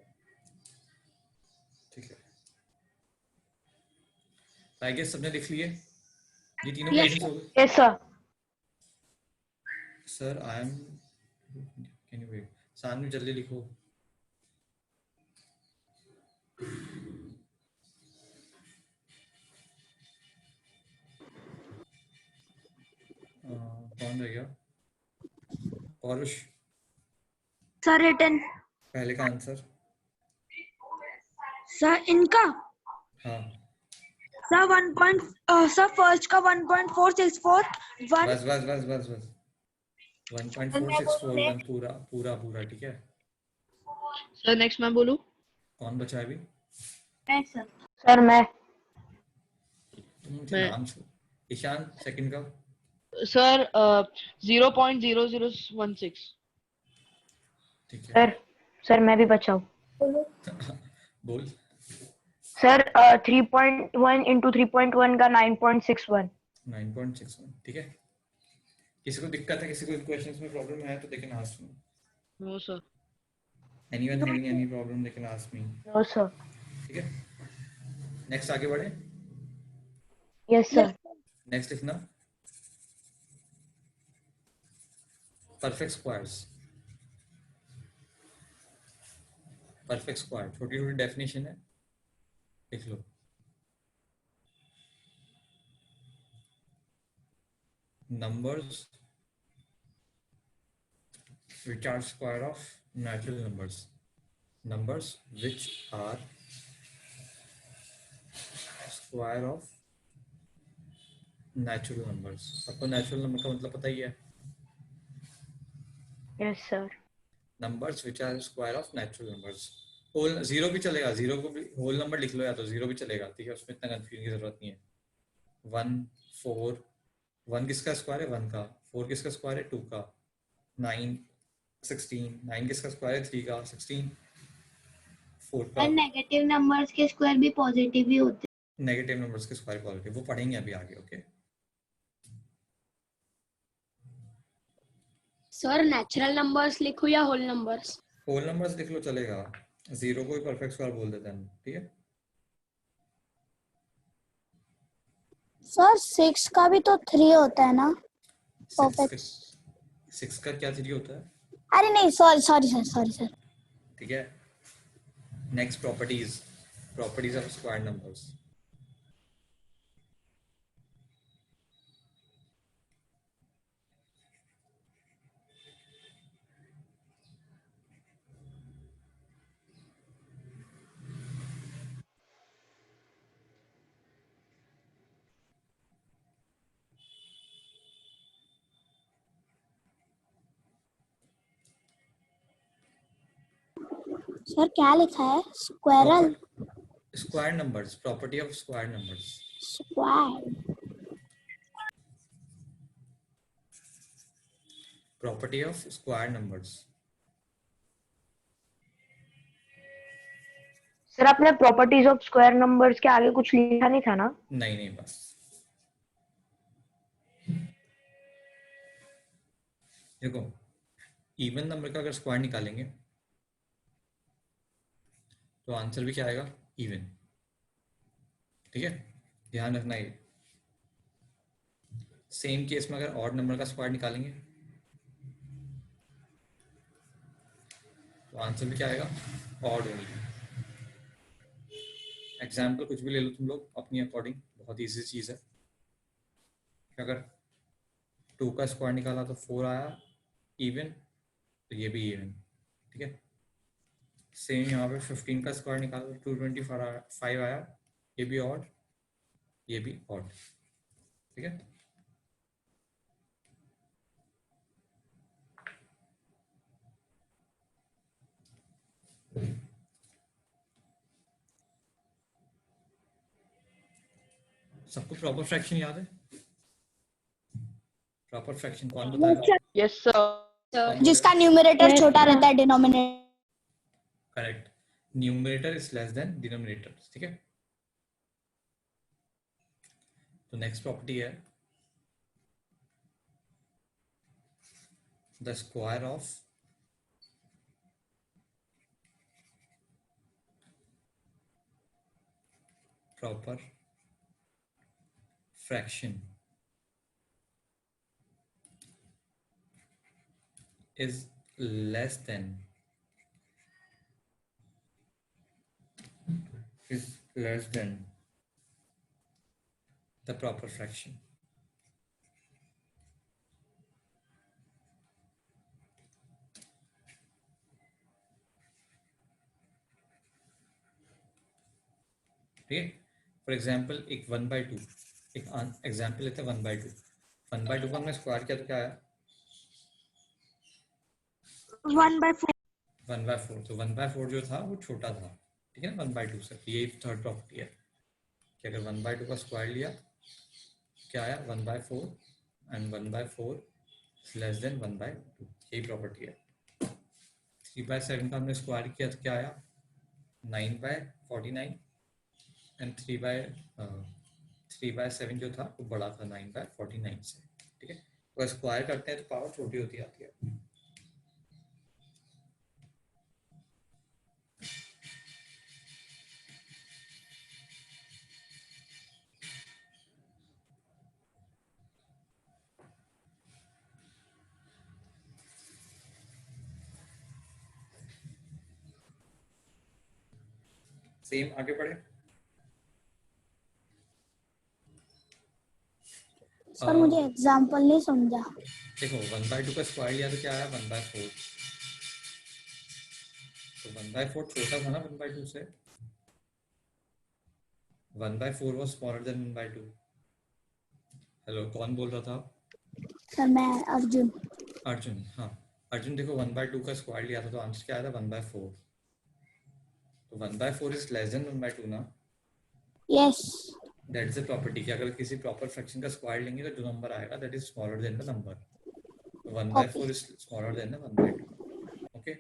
Speaker 1: ठीक है। आई गेस सबने लिख लिए ये तीनों
Speaker 2: Yes,
Speaker 1: क्वेश्चंस हो गए।
Speaker 7: Yes, sir.
Speaker 1: Sir I am, can you wait, सामने जल्दी लिखो। कौन रह गया? पौरुष,
Speaker 6: सर रिटर्न
Speaker 1: पहले का आंसर।
Speaker 6: सर इनका
Speaker 1: हाँ
Speaker 6: सर 1. सर फर्स्ट का 1.464 1.
Speaker 1: बस बस बस बस बस 1.4641 पूरा पूरा पूरा, ठीक है।
Speaker 8: सर नेक्स्ट मैं बोलूं?
Speaker 1: कौन बचा है अभी?
Speaker 6: सर
Speaker 7: सर मैं
Speaker 1: तुम मुझे
Speaker 8: मैं-
Speaker 1: नाम छो। ईशान सेकंड का।
Speaker 8: सर 0.0016।
Speaker 1: ठीक है
Speaker 7: सर मैं भी बचाऊं।
Speaker 1: बोल।
Speaker 7: सर 3.1 into 3.1 का 9.61।
Speaker 1: 9.61, ठीक है। किसी को दिक्कत है, किसी को क्वेश्चंस में प्रॉब्लम है तो they can ask me.
Speaker 8: No sir.
Speaker 1: Anyone having any problem they can ask me,
Speaker 7: no sir.
Speaker 1: ठीक है। नेक्स्ट आगे बढ़े।
Speaker 7: Yes sir.
Speaker 1: नेक्स्ट लिखना परफेक्ट स्क्वायर्स। परफेक्ट स्क्वायर छोटी छोटी डेफिनेशन है, लिख लो। numbers which are square of natural numbers. Numbers which are square of natural numbers. सबको natural number का मतलब पता ही है।
Speaker 7: Yes sir.
Speaker 1: Numbers which are square of natural numbers. Whole zero भी चलेगा, जीरो को भी होल नंबर लिख लो, या तो जीरो भी चलेगा, ठीक है, उसमें इतना कंफ्यूजन की जरूरत नहीं है। 1 4, 1 किसका स्क्वायर है? 1 का। 4 किसका स्क्वायर है? 2 का। 9 16, 9 किसका स्क्वायर है? 3 का। 16 4 का।
Speaker 6: नेगेटिव नंबर्स के स्क्वायर भी पॉजिटिव ही होते
Speaker 1: नेगेटिव नंबर्स के स्क्वायर पॉजिटिव, वो पढ़ेंगे अभी आगे, ओके।
Speaker 2: सर नेचुरल नंबर्स लिखूं या होल नंबर्स?
Speaker 1: होल नंबर्स लिख लो चलेगा, जीरो को भी परफेक्ट स्क्वायर बोल देते हैं, ठीक है।
Speaker 4: सर 6 का भी तो 3 होता है ना?
Speaker 1: सिक्स का क्या 3 होता है?
Speaker 4: अरे नहीं, सॉरी सर।
Speaker 1: ठीक है। Next properties of square numbers.
Speaker 4: Sir क्या लिखा है? Squirrel
Speaker 1: square numbers, property of square numbers.
Speaker 4: Square
Speaker 1: property of square numbers.
Speaker 7: Sir आपने प्रॉपर्टीज ऑफ स्क्वायर नंबर्स के आगे कुछ लिखा नहीं था ना?
Speaker 1: नहीं बस देखो, इवन नंबर का अगर स्क्वायर निकालेंगे तो आंसर भी क्या आएगा? इवन, ठीक है, ध्यान रखना ये। सेम केस में अगर ऑड नंबर का स्क्वायर निकालेंगे तो आंसर भी क्या आएगा? ऑड होगी। एग्जाम्पल कुछ भी ले लो तुम लोग अपनी अकॉर्डिंग, बहुत इजी चीज है। अगर 2 का स्क्वायर निकाला तो 4 आया इवन, तो ये भी इवन, ठीक है। सेम यहाँ पे 15 का स्क्वायर निकाला तो 225 आया, ये भी ऑड, ये भी ऑड, ठीक है। सबको प्रॉपर फ्रैक्शन याद है? प्रॉपर फ्रैक्शन कौन बताएगा?
Speaker 8: Yes sir.
Speaker 4: जिसका न्यूमरेटर छोटा रहता है denominator.
Speaker 1: Correct, numerator is less than denominator, ठीक है। तो नेक्स्ट प्रॉपर्टी है the square of proper fraction is less than the proper fraction. ठीक है, फॉर एग्जाम्पल एक 1/2, एक एग्जाम्पल लेते हैं 1/2। 1/2 को हमने स्क्वायर किया तो क्या आया?
Speaker 4: 1/4.
Speaker 1: 1/4। तो 1/4 जो था वो छोटा था, ठीक है ना, 1/2 से। ये थर्ड प्रॉपर्टी है कि अगर 1/2 का स्क्वायर लिया क्या आया? 1/4 एंड 1/4 लेस देन 1/2, यही प्रॉपर्टी है। 3/7 का हमने स्क्वायर किया तो क्या आया? 9/49 एंड 3/7 जो था वो बड़ा था 9/49 से, ठीक है। तो स्क्वायर करते हैं तो पावर छोटी होती आती है। सेम आगे बढ़े।
Speaker 4: सर मुझे एग्जांपल नहीं समझा।
Speaker 1: देखो 1/2 का स्क्वायर लिया तो क्या आया? 1/4। तो 1/4 छोटा था ना 1/2 से। 1/4 was smaller than 1/2। हेलो, कौन बोल रहा था?
Speaker 4: सर मैं अर्जुन।
Speaker 1: अर्जुन, हाँ अर्जुन। देखो 1/2 का स्क्वायर लिया था तो आंसर क्या आया था? 1/4। तो 1/4 इज लेस देन 1/2 ना।
Speaker 4: Yes.
Speaker 1: That is a property कि अगर किसी प्रॉपर फ्रैक्शन का स्क्वायर लेंगे तो जो नंबर आएगा that is smaller than the number. 1/4 is smaller than the 1/2. Okay.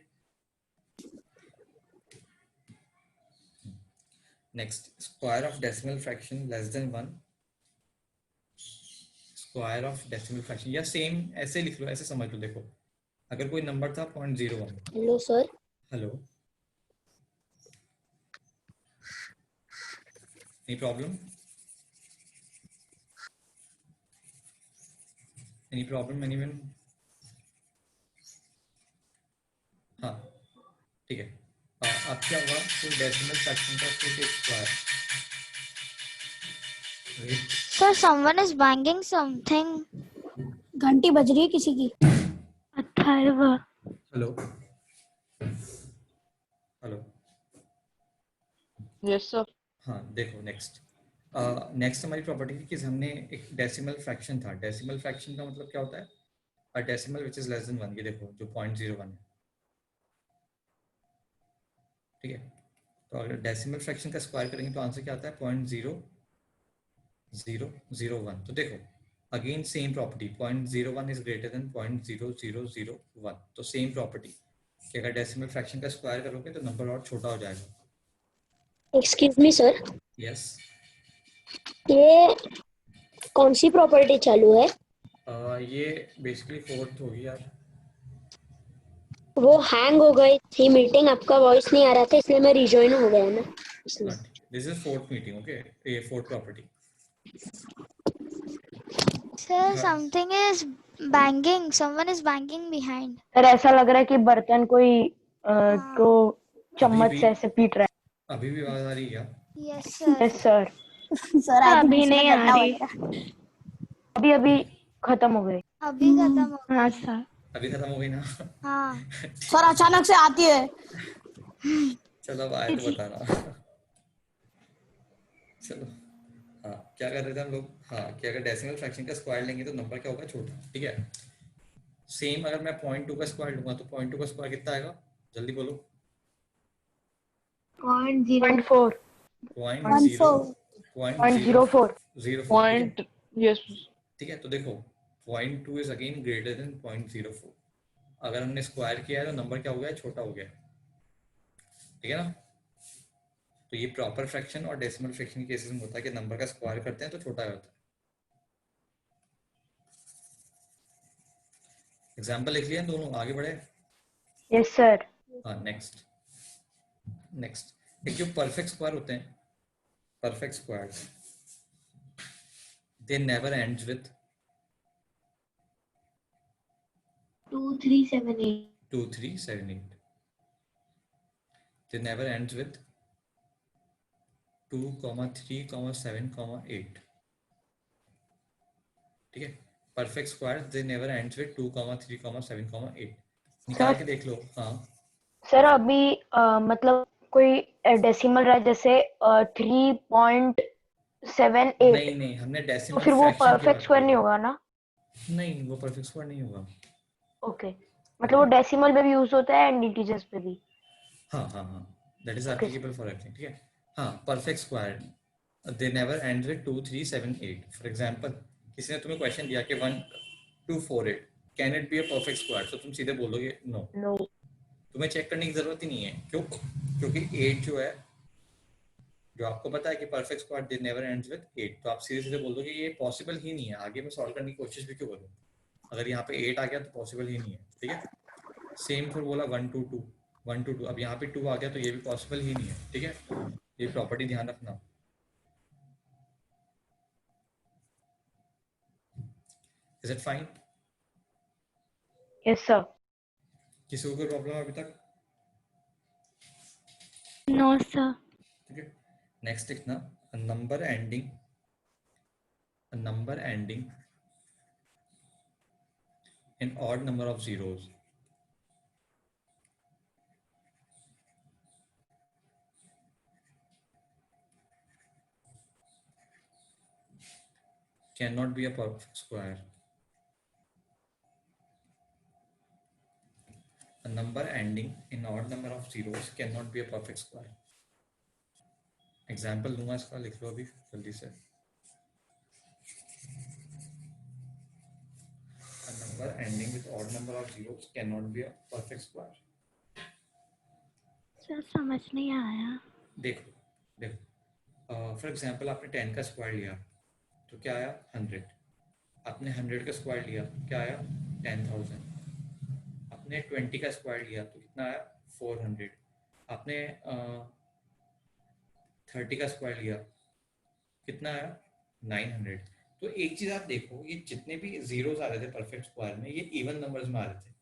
Speaker 1: Next, square of decimal fraction less than 1. Square of decimal fraction या same ऐसे लिख लो, ऐसे समझ लो। देखो अगर कोई नंबर था 0.01।
Speaker 2: Hello sir.
Speaker 1: Hello, any problem? Any problem anyone? हाँ ठीक है। अब क्या हुआ? तो डेसिमल फ्रैक्शन का square.
Speaker 4: Sir someone is banging something. घंटी बज रही है किसी की। 18वां।
Speaker 1: Hello hello.
Speaker 8: Yes sir.
Speaker 1: हाँ देखो नेक्स्ट हमारी प्रॉपर्टी थी कि हमने एक डेसिमल फ्रैक्शन था। डेसिमल फ्रैक्शन का मतलब क्या होता है? A decimal which is less than 1। ये देखो जो 0.01 है, ठीक है। तो अगर डेसिमल फ्रैक्शन का स्क्वायर करेंगे तो आंसर क्या आता है? 0.0001। तो देखो again same property, 0.01 is greater than 0.0001। तो सेम प्रॉपर्टी कि अगर डेसिमल फ्रैक्शन का स्क्वायर करोगे तो नंबर और छोटा हो जाएगा।
Speaker 2: Excuse me sir,
Speaker 1: yes.
Speaker 2: ये कौन सी प्रॉपर्टी चालू है?
Speaker 1: ये बेसिकली फोर्थ होगी यार।
Speaker 2: वो हैंग हो गई थी मीटिंग, आपका वॉइस नहीं आ रहा था इसलिए मैं रिजॉइन हो गया ना इसलिए।
Speaker 1: This is fourth meeting, okay. ये fourth property.
Speaker 4: Sir, something is banging. Someone is banging behind.
Speaker 7: Sir ऐसा लग रहा है कि बर्तन कोई को चम्मच से ऐसे पीट रहा
Speaker 1: अभी भी आवाज आ रही है क्या?
Speaker 4: Yes sir.
Speaker 7: है। Yes sir.
Speaker 4: सर
Speaker 7: अभी नहीं आ रही, अभी खत्म हो गई।
Speaker 4: अभी खत्म हो गई।
Speaker 7: हाँ सर।
Speaker 1: अभी खत्म हो गई ना?
Speaker 4: हाँ।
Speaker 9: सर अचानक से आती है।
Speaker 1: चलो अब आए तो बताना। चलो हाँ, क्या कर रहे थे हम लोग? हाँ कि अगर डेसिमल फ्रैक्शन का स्क्वायर लेंगे तो नंबर क्या होगा? छोटा, ठीक है। सेम अगर मैं 0.2 का स्क्वायर लूंगा तो 0.2 का स्क्वायर कितना आएगा? जल्दी बोलो।
Speaker 7: 0.4
Speaker 1: 0.04
Speaker 8: यस।
Speaker 1: ठीक है। तो देखो 0.2 इज अगेन ग्रेटर देन 0.04। अगर हमने स्क्वायर किया है तो नंबर क्या हो गया? छोटा हो गया, ठीक है ना। तो ये प्रॉपर फ्रैक्शन और डेसिमल फ्रैक्शन के केसेस में होता है कि नंबर का स्क्वायर करते हैं तो छोटा होता है। एग्जाम्पल लिख लिया दोनों, आगे बढ़े।
Speaker 7: Yes sir.
Speaker 1: हाँ नेक्स्ट एक जो परफेक्ट स्क्वायर होते हैं, perfect squares, they never ends with
Speaker 6: 2378.
Speaker 1: 2378. They never ends with 2, 3, 7, 8. ठीक है. Perfect square they never ends with 2, 3, 7, 8. निकाल के देख लो. हाँ
Speaker 7: सर अभी मतलब कोई डेसिमल रहा जैसे 3.78,
Speaker 1: नहीं हमने
Speaker 7: तो
Speaker 1: डेसिमल
Speaker 7: फिर वो
Speaker 1: फ्रैक्शन की
Speaker 7: परफेक्ट
Speaker 1: बात
Speaker 7: स्क्वायर
Speaker 1: की.
Speaker 7: नहीं होगा ना?
Speaker 1: नहीं वो परफेक्ट स्क्वायर नहीं होगा.
Speaker 7: ओके, मतलब वो डेसिमल में भी यूज होता है एंड इंटीजर्स पे भी.
Speaker 1: हाँ that is
Speaker 7: Okay,
Speaker 1: applicable for everything. ठीक है. हाँ perfect square they never ends with 2, 3, 7, 8. For example किसी ने तुम्हें क्वेश्चन दिया कि 1, 2, 4, 8 can it be a perfect square, तो तुम सीधे बोलोगे नो.
Speaker 7: नो.
Speaker 1: तुम्हें चेक करने की जरूरत ही नहीं है. क्यों? क्योंकि 8 जो है, जो आपको पता है कि perfect square they never ends with 8, तो आप सीधे बोलोगे ये पॉसिबल ही नहीं है. आगे मैं सॉल्व करने की कोशिश भी क्यों करूँ? अगर यहाँ पे 8 आ गया तो पॉसिबल ही नहीं है. ठीक है. सेम फिर बोला 1, 2, 2, 1, 2, 2. अब यहाँ पे 2 आ गया तो ये भी पॉसिबल ही नहीं है. ठीक है. ये प्रॉपर्टी ध्यान रखना. Is it fine?
Speaker 7: Yes sir.
Speaker 1: किसी को कोई प्रॉब्लम अभी तक?
Speaker 4: No, sir.
Speaker 1: ठीक है. नेक्स्ट लिखना a number ending in odd number of zeros cannot be a perfect square. A number ending in odd number of zeros cannot be a perfect square. Example दूंगा इसका, लिख लो अभी जल्दी से. A number ending with odd number of zeros cannot be a perfect square.
Speaker 4: Sir समझ नहीं आया.
Speaker 1: देखो फॉर एग्जाम्पल आपने 10 का स्क्वायर लिया तो क्या आया 100. आपने 100 का स्क्वायर लिया क्या आया 10,000. आपने 20 का स्क्वायर लिया तो कितना आया 400. आपने 30 का स्क्वायर लिया कितना आया 900. तो एक चीज आप देखो, ये जितने भी जीरोस आ रहे थे परफेक्ट स्क्वायर में, ये इवन नंबर्स में आ रहे थे.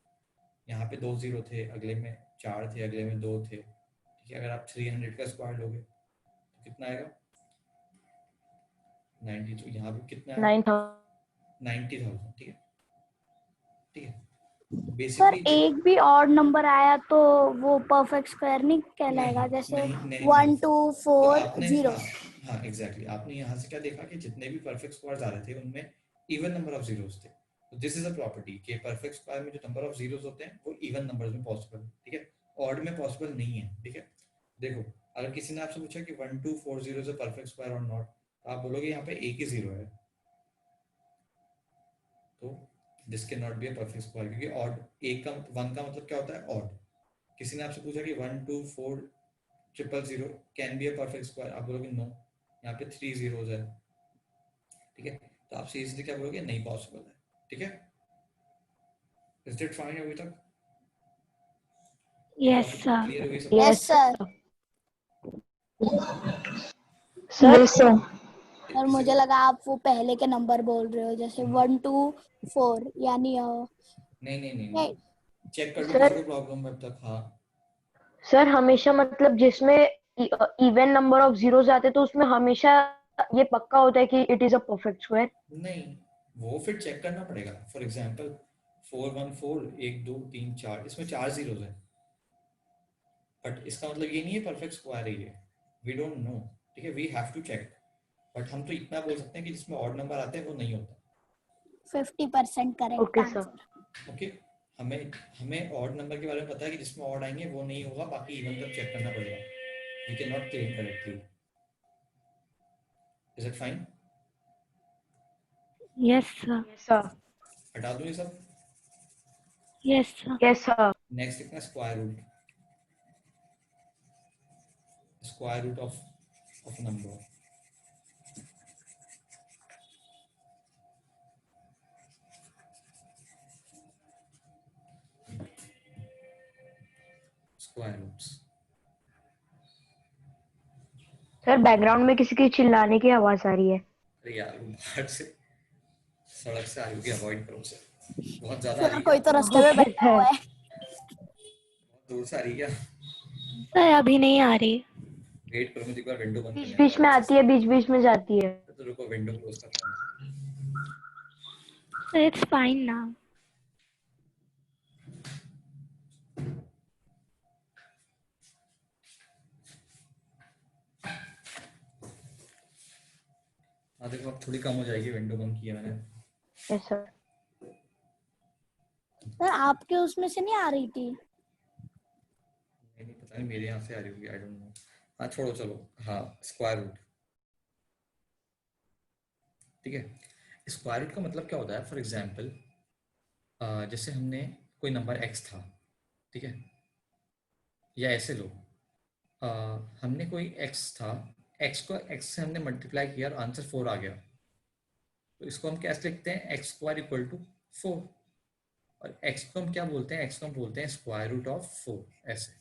Speaker 1: यहाँ पे 2 जीरो थे, अगले में 4 थे, अगले में 2 थे. ठीक है. अगर आप 300 का स्क्वायर लोगे तो कितना आएगा 90. तो यहाँ पे कितना है 90,000. ठीक है. ठीक है.
Speaker 4: सर
Speaker 1: बेसिकली
Speaker 4: एक भी ऑड नंबर आया तो वो परफेक्ट स्क्वायर नहीं कहलाएगा. जैसे 1, 2, 4, 0.
Speaker 1: हाँ एग्जैक्टली. आपने यहाँ से क्या देखा कि जितने भी परफेक्ट स्क्वायर्स आ रहे थे उनमें इवन नंबर ऑफ जीरोस थे. तो दिस इज अ प्रॉपर्टी कि परफेक्ट स्क्वायर में जो नंबर ऑफ जीरोस होते हैं वो इवन नंबर्स में पॉसिबल. ठीक है. ऑड में पॉसिबल नहीं है. ठीक है. देखो अगर किसी ने आपसे पूछा कि 1, 2, 4, 0 इज अ परफेक्ट स्क्वायर और नॉट, तो आप बोलोगे यहाँ पे एक ही जीरो है, तो this can not be a perfect square. क्योंकि ऑड एक का 1 का मतलब क्या होता है ऑड. किसी ने आपसे पूछा कि 1, 2, 4, 000 can be a perfect square, आप बोलोगे नो, यहाँ पे 3 जीरोस है. ठीक है. तो आप सीधे क्या बोलोगे नहीं पॉसिबल है. ठीक है. इज इट फाइन अभी तक?
Speaker 4: Yes sir.
Speaker 1: क्लियर हो गई सब?
Speaker 9: Yes sir.
Speaker 3: Yes, sir.
Speaker 9: Sir मुझे लगा आप वो पहले के नंबर बोल रहे हो जैसे 1, 2, 4 यानी
Speaker 1: नहीं. चेक कर लो
Speaker 7: सर-
Speaker 1: किसी को प्रॉब्लम है अब तक. हाँ
Speaker 7: सर हमेशा मतलब जिसमें इवन नंबर ऑफ जीरोस आते तो उसमें हमेशा ये पक्का होता है कि it is a perfect square.
Speaker 1: नहीं, वो फिर चेक करना पड़ेगा. फॉर एग्जांपल 414 1 2 3 4, इसमें 4 जीरोस हैं, बट इसका मतलब ये नहीं है परफेक्ट स्क्वायर है ये. We don't know. ठीक है. We have to check. But हम तो इतना बोल सकते हैं कि जिसमें ऑड नंबर आते हैं वो नहीं होता.
Speaker 9: 50% correct
Speaker 7: Okay, sir.
Speaker 9: Answer.
Speaker 1: Okay. हमें ऑड नंबर के बारे में पता है कि जिसमें ऑड आएंगे वो नहीं होगा, बाकी इवन तक चेक करना पड़ेगा. We can not claim correctly. Is it fine?
Speaker 4: Yes sir.
Speaker 7: Sir.
Speaker 1: हटा दूं ये सब?
Speaker 4: Yes sir.
Speaker 7: Yes sir.
Speaker 1: Next लिखना square root. Square root of number. Square roots.
Speaker 7: Sir background में किसी की चिल्लाने की आवाज आ रही है.
Speaker 1: अरे यार वो बाहर से सड़क से आयु की अवॉइड करो सर. बहुत ज्यादा आ रही
Speaker 9: सर
Speaker 1: है
Speaker 9: कोई तो रास्ते में बैठा हुआ है।
Speaker 1: बहुत दूर से आ रही है क्या?
Speaker 4: सर अभी नहीं आ रही।
Speaker 1: वेट करो, मुझे एक बार विंडो बंद
Speaker 7: बीच
Speaker 1: करने
Speaker 7: बीच में
Speaker 1: दो।
Speaker 7: आती है, बीच बीच में जाती है।
Speaker 1: तो रुको, विंडो क्लोज कर रहा हूँ।
Speaker 4: Sir it's fine now.
Speaker 1: हाँ देखो, अब थोड़ी कम हो जाएगी, विंडो बंद की है मैंने।
Speaker 7: Yes sir.
Speaker 9: सर आपके उसमें से नहीं आ रही थी?
Speaker 1: नहीं पता नहीं, मेरे यहाँ से आ रही होगी, आई डोंट नो। हाँ छोड़ो, चलो। हाँ, स्क्वायर रूट। ठीक है, स्क्वायर रूट का मतलब क्या होता है? फॉर एग्जाम्पल, जैसे हमने कोई नंबर x था, ठीक है, या ऐसे लो, हमने कोई x था, x को x से हमने मल्टीप्लाई किया और आंसर 4 आ गया, तो इसको हम कैसे लिखते हैं? X square equal to 4। और x को हम क्या बोलते हैं? x को हम बोलते हैं स्क्वायर रूट ऑफ 4, ऐसे।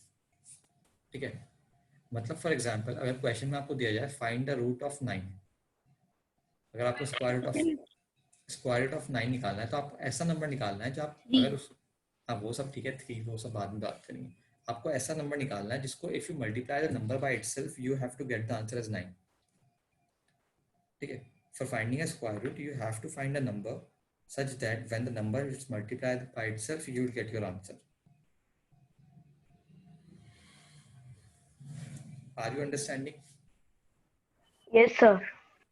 Speaker 1: ठीक है, मतलब फॉर एग्जाम्पल अगर क्वेश्चन में आपको दिया जाए फाइंड द रूट ऑफ 9, अगर आपको स्क्वायर रूट ऑफ 9 निकालना है, तो आपको ऐसा नंबर निकालना है जो आप अगर उस, हाँ वो सब ठीक है, 3 वो सब बाद में बात करेंगे। आपको ऐसा नंबर निकालना है जिसको if you multiply the number by itself you have to get the answer as 9। ठीक है, for finding a square root you have to find a number such that when the number is multiplied by itself you will get your answer. Are you understanding?
Speaker 7: Yes sir.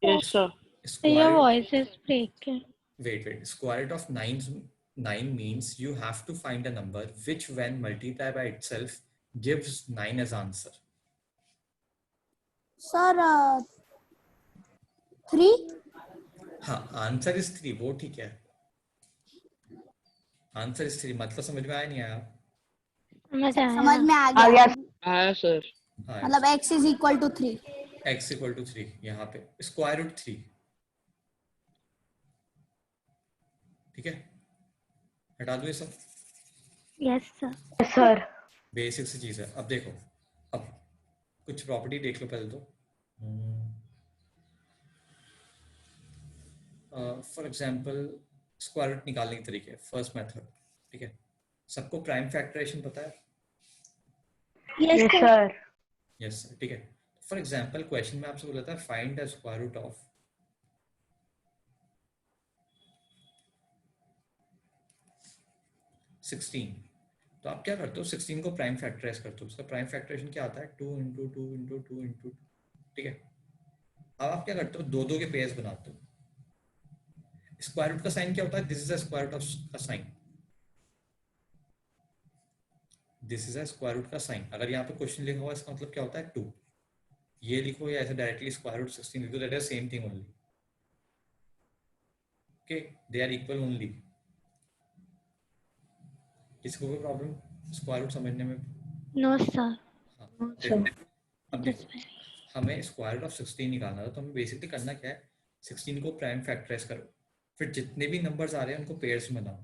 Speaker 8: Yes, sir.
Speaker 4: Your
Speaker 1: Square
Speaker 4: voice is breaking.
Speaker 1: wait, square root of 9 means you have to find a number which when multiplied by itself gives 9 as answer.
Speaker 9: Sir 3।
Speaker 1: हाँ, answer is 3, वो ठीक है, answer is 3, मतलब समझ में आया नहीं आया?
Speaker 9: समझ में आ
Speaker 7: आ
Speaker 9: गया।
Speaker 7: गया।
Speaker 8: हाँ sir.
Speaker 1: हाँ,
Speaker 9: मतलब x is equal to 3।
Speaker 1: x equal to 3, यहाँ पे स्क्वायर रूट 3। ठीक है, हटा दो ये सब।
Speaker 4: Yes sir.
Speaker 7: Yes sir.
Speaker 1: Basic सी चीज है। अब देखो, अब कुछ प्रॉपर्टी देख लो पहले तो। फॉर एग्जांपल स्क्वायर रूट निकालने के तरीके, फर्स्ट मेथड। ठीक है, सबको प्राइम फैक्टराइजेशन पता है?
Speaker 7: Yes sir.
Speaker 1: यस सर, ठीक है। फॉर एग्जांपल क्वेश्चन में आपसे बोला था find the square root of 16। तो आप क्या करते हो? 16 को प्राइम फैक्टराइज करते हो। उसका प्राइम फैक्टराइजेशन क्या आता है? 2 इंटू 2 इंटू 2 इंटू 2। ठीक है, अब आप क्या करते हो? दो दो के पेयर्स बनाते हो। स्क्वायर रूट का साइन क्या होता है? This is a square root of a sign, this is a square root का साइन। अगर यहाँ पे क्वेश्चन लिखा हुआ इसका मतलब क्या होता है? 2। ये लिखो या ऐसे डायरेक्टली स्क्वायर रूट 16 लिखो, that is same thing only. Okay, they are equal only. किसी को कोई प्रॉब्लम स्क्वायर रूट समझने में?
Speaker 4: No sir.
Speaker 1: हाँ, देखो, अब देखो, हमें स्क्वायर रूट ऑफ 16 निकालना था, तो हमें बेसिकली करना क्या है? 16 को प्राइम फैक्टराइज करो, फिर जितने भी नंबर्स आ रहे हैं उनको पेयर्स में बनाओ।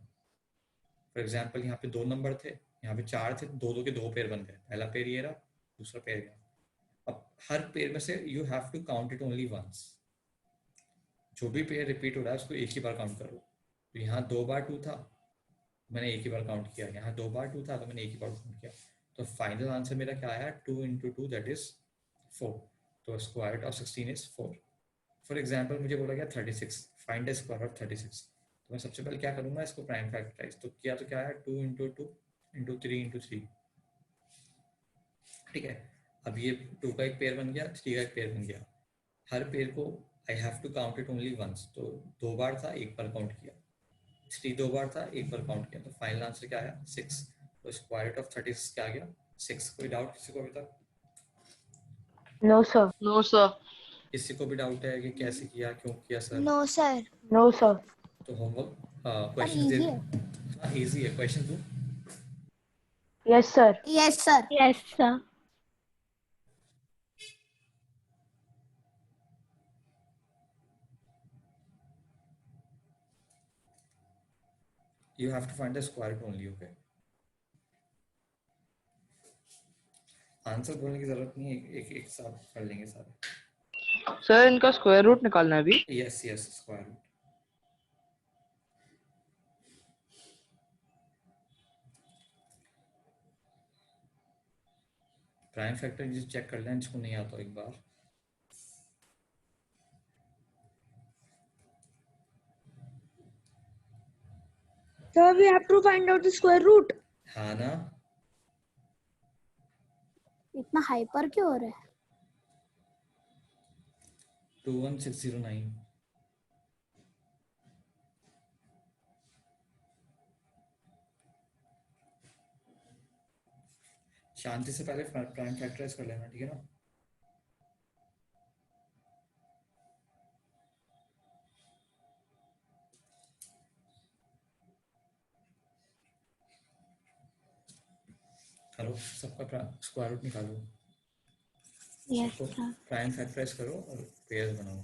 Speaker 1: फॉर एग्जांपल यहाँ पे 2 नंबर थे, यहाँ पे 4 थे, दो दो के 2 पेयर बन गए। पहला पेयर ये रहा, दूसरा पेयर गया। अब हर पेयर में से you have to count it only once. जो भी पेयर रिपीट हो रहा है उसको एक ही बार काउंट करो। तो यहाँ 2 बार 2 था, मैंने एक ही बार काउंट किया। यहाँ 2 बार 2 था, तो मैंने एक ही बार काउंट किया। तो फाइनल आंसर मेरा क्या आया? 2 इंटू 2 दैट इज 4। तो square root of 16 is 4। For example मुझे बोला गया 36, फाइंड द स्क्वायर ऑफ 36। तो मैं सबसे पहले क्या करूँगा? इसको प्राइम फैक्टराइज तो किया, तो क्या आया? 2 इंटू 2 इंटू 3 इंटू 3। ठीक है, अब ये 2 का एक पेयर बन गया, 3 का एक पेयर बन गया। हर पेयर को I have to count it only once. तो 2 बार था, एक बार काउंट किया। 3 2 बार था, एक बार काउंट किया। तो फाइनल आंसर क्या आया? 6। तो स्क्वायर रूट ऑफ 36 क्या आ गया? 6। कोई डाउट किसी को अभी तक?
Speaker 7: No sir.
Speaker 8: No sir.
Speaker 1: किसी को भी डाउट है कि कैसे किया, क्यों किया sir?
Speaker 4: No sir.
Speaker 7: No sir.
Speaker 1: तो होमवर्क क्वेश्चन
Speaker 9: easy
Speaker 1: दे,
Speaker 9: है।
Speaker 1: हाँ इजी है। क्वेश्चन दो।
Speaker 7: Yes sir.
Speaker 9: Yes sir.
Speaker 4: Yes sir.
Speaker 1: You have to find the square root only, okay? Answer बोलने की जरूरत नहीं है, एक साथ कर लेंगे सारे।
Speaker 8: सर इनका स्क्वायर रूट निकालना है अभी।
Speaker 1: Yes yes, square root. Prime factor जिसे चेक कर लें, जिसको नहीं आता एक बार।
Speaker 9: So we have to find out the square root.
Speaker 1: हाँ ना,
Speaker 9: इतना हाइपर क्यों हो रहा है?
Speaker 1: 21609। शांति से पहले प्राइम फैक्टराइज कर लेना, ठीक है ना। करो, सबका स्क्वायर रूट निकालो।
Speaker 4: Yes,
Speaker 1: सबको
Speaker 4: sir.
Speaker 1: प्राइम फैक्टराइज करो और पेयर्स बनाओ।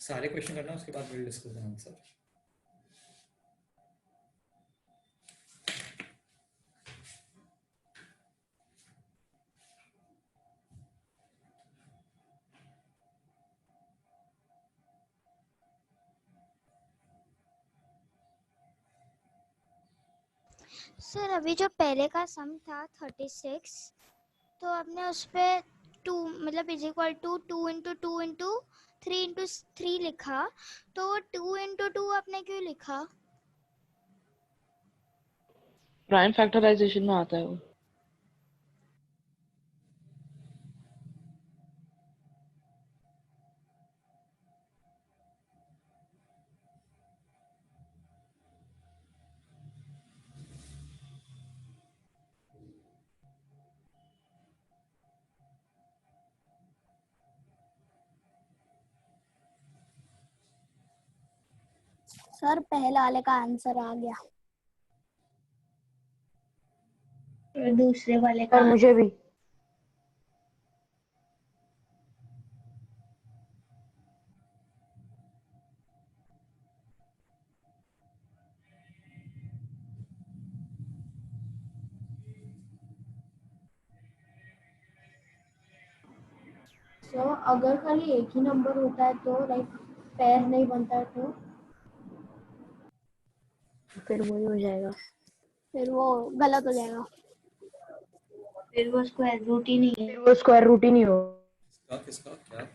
Speaker 1: सारे क्वेश्चन करना, उसके बाद will discuss the answer.
Speaker 4: Sir अभी जो पहले का सम था 36, तो आपने उस पे 2 मतलब is equal to 2 into 2 into 3 into 3 लिखा, तो 2 इंटू 2 आपने क्यों लिखा?
Speaker 8: प्राइम फैक्टराइजेशन में आता है वो।
Speaker 9: सर पहले वाले का आंसर आ गया।
Speaker 6: और दूसरे वाले
Speaker 7: और
Speaker 6: का
Speaker 7: मुझे भी।
Speaker 9: सो अगर खाली एक ही नंबर होता है तो लाइक पेयर नहीं बनता है तो
Speaker 7: फिर वही हो जाएगा।
Speaker 9: फिर वो गलत हो जाएगा।
Speaker 6: फिर वो स्क्वायर रूट ही नहीं है।
Speaker 7: फिर वो स्क्वायर रूट ही नहीं हो।
Speaker 1: किसका क्या?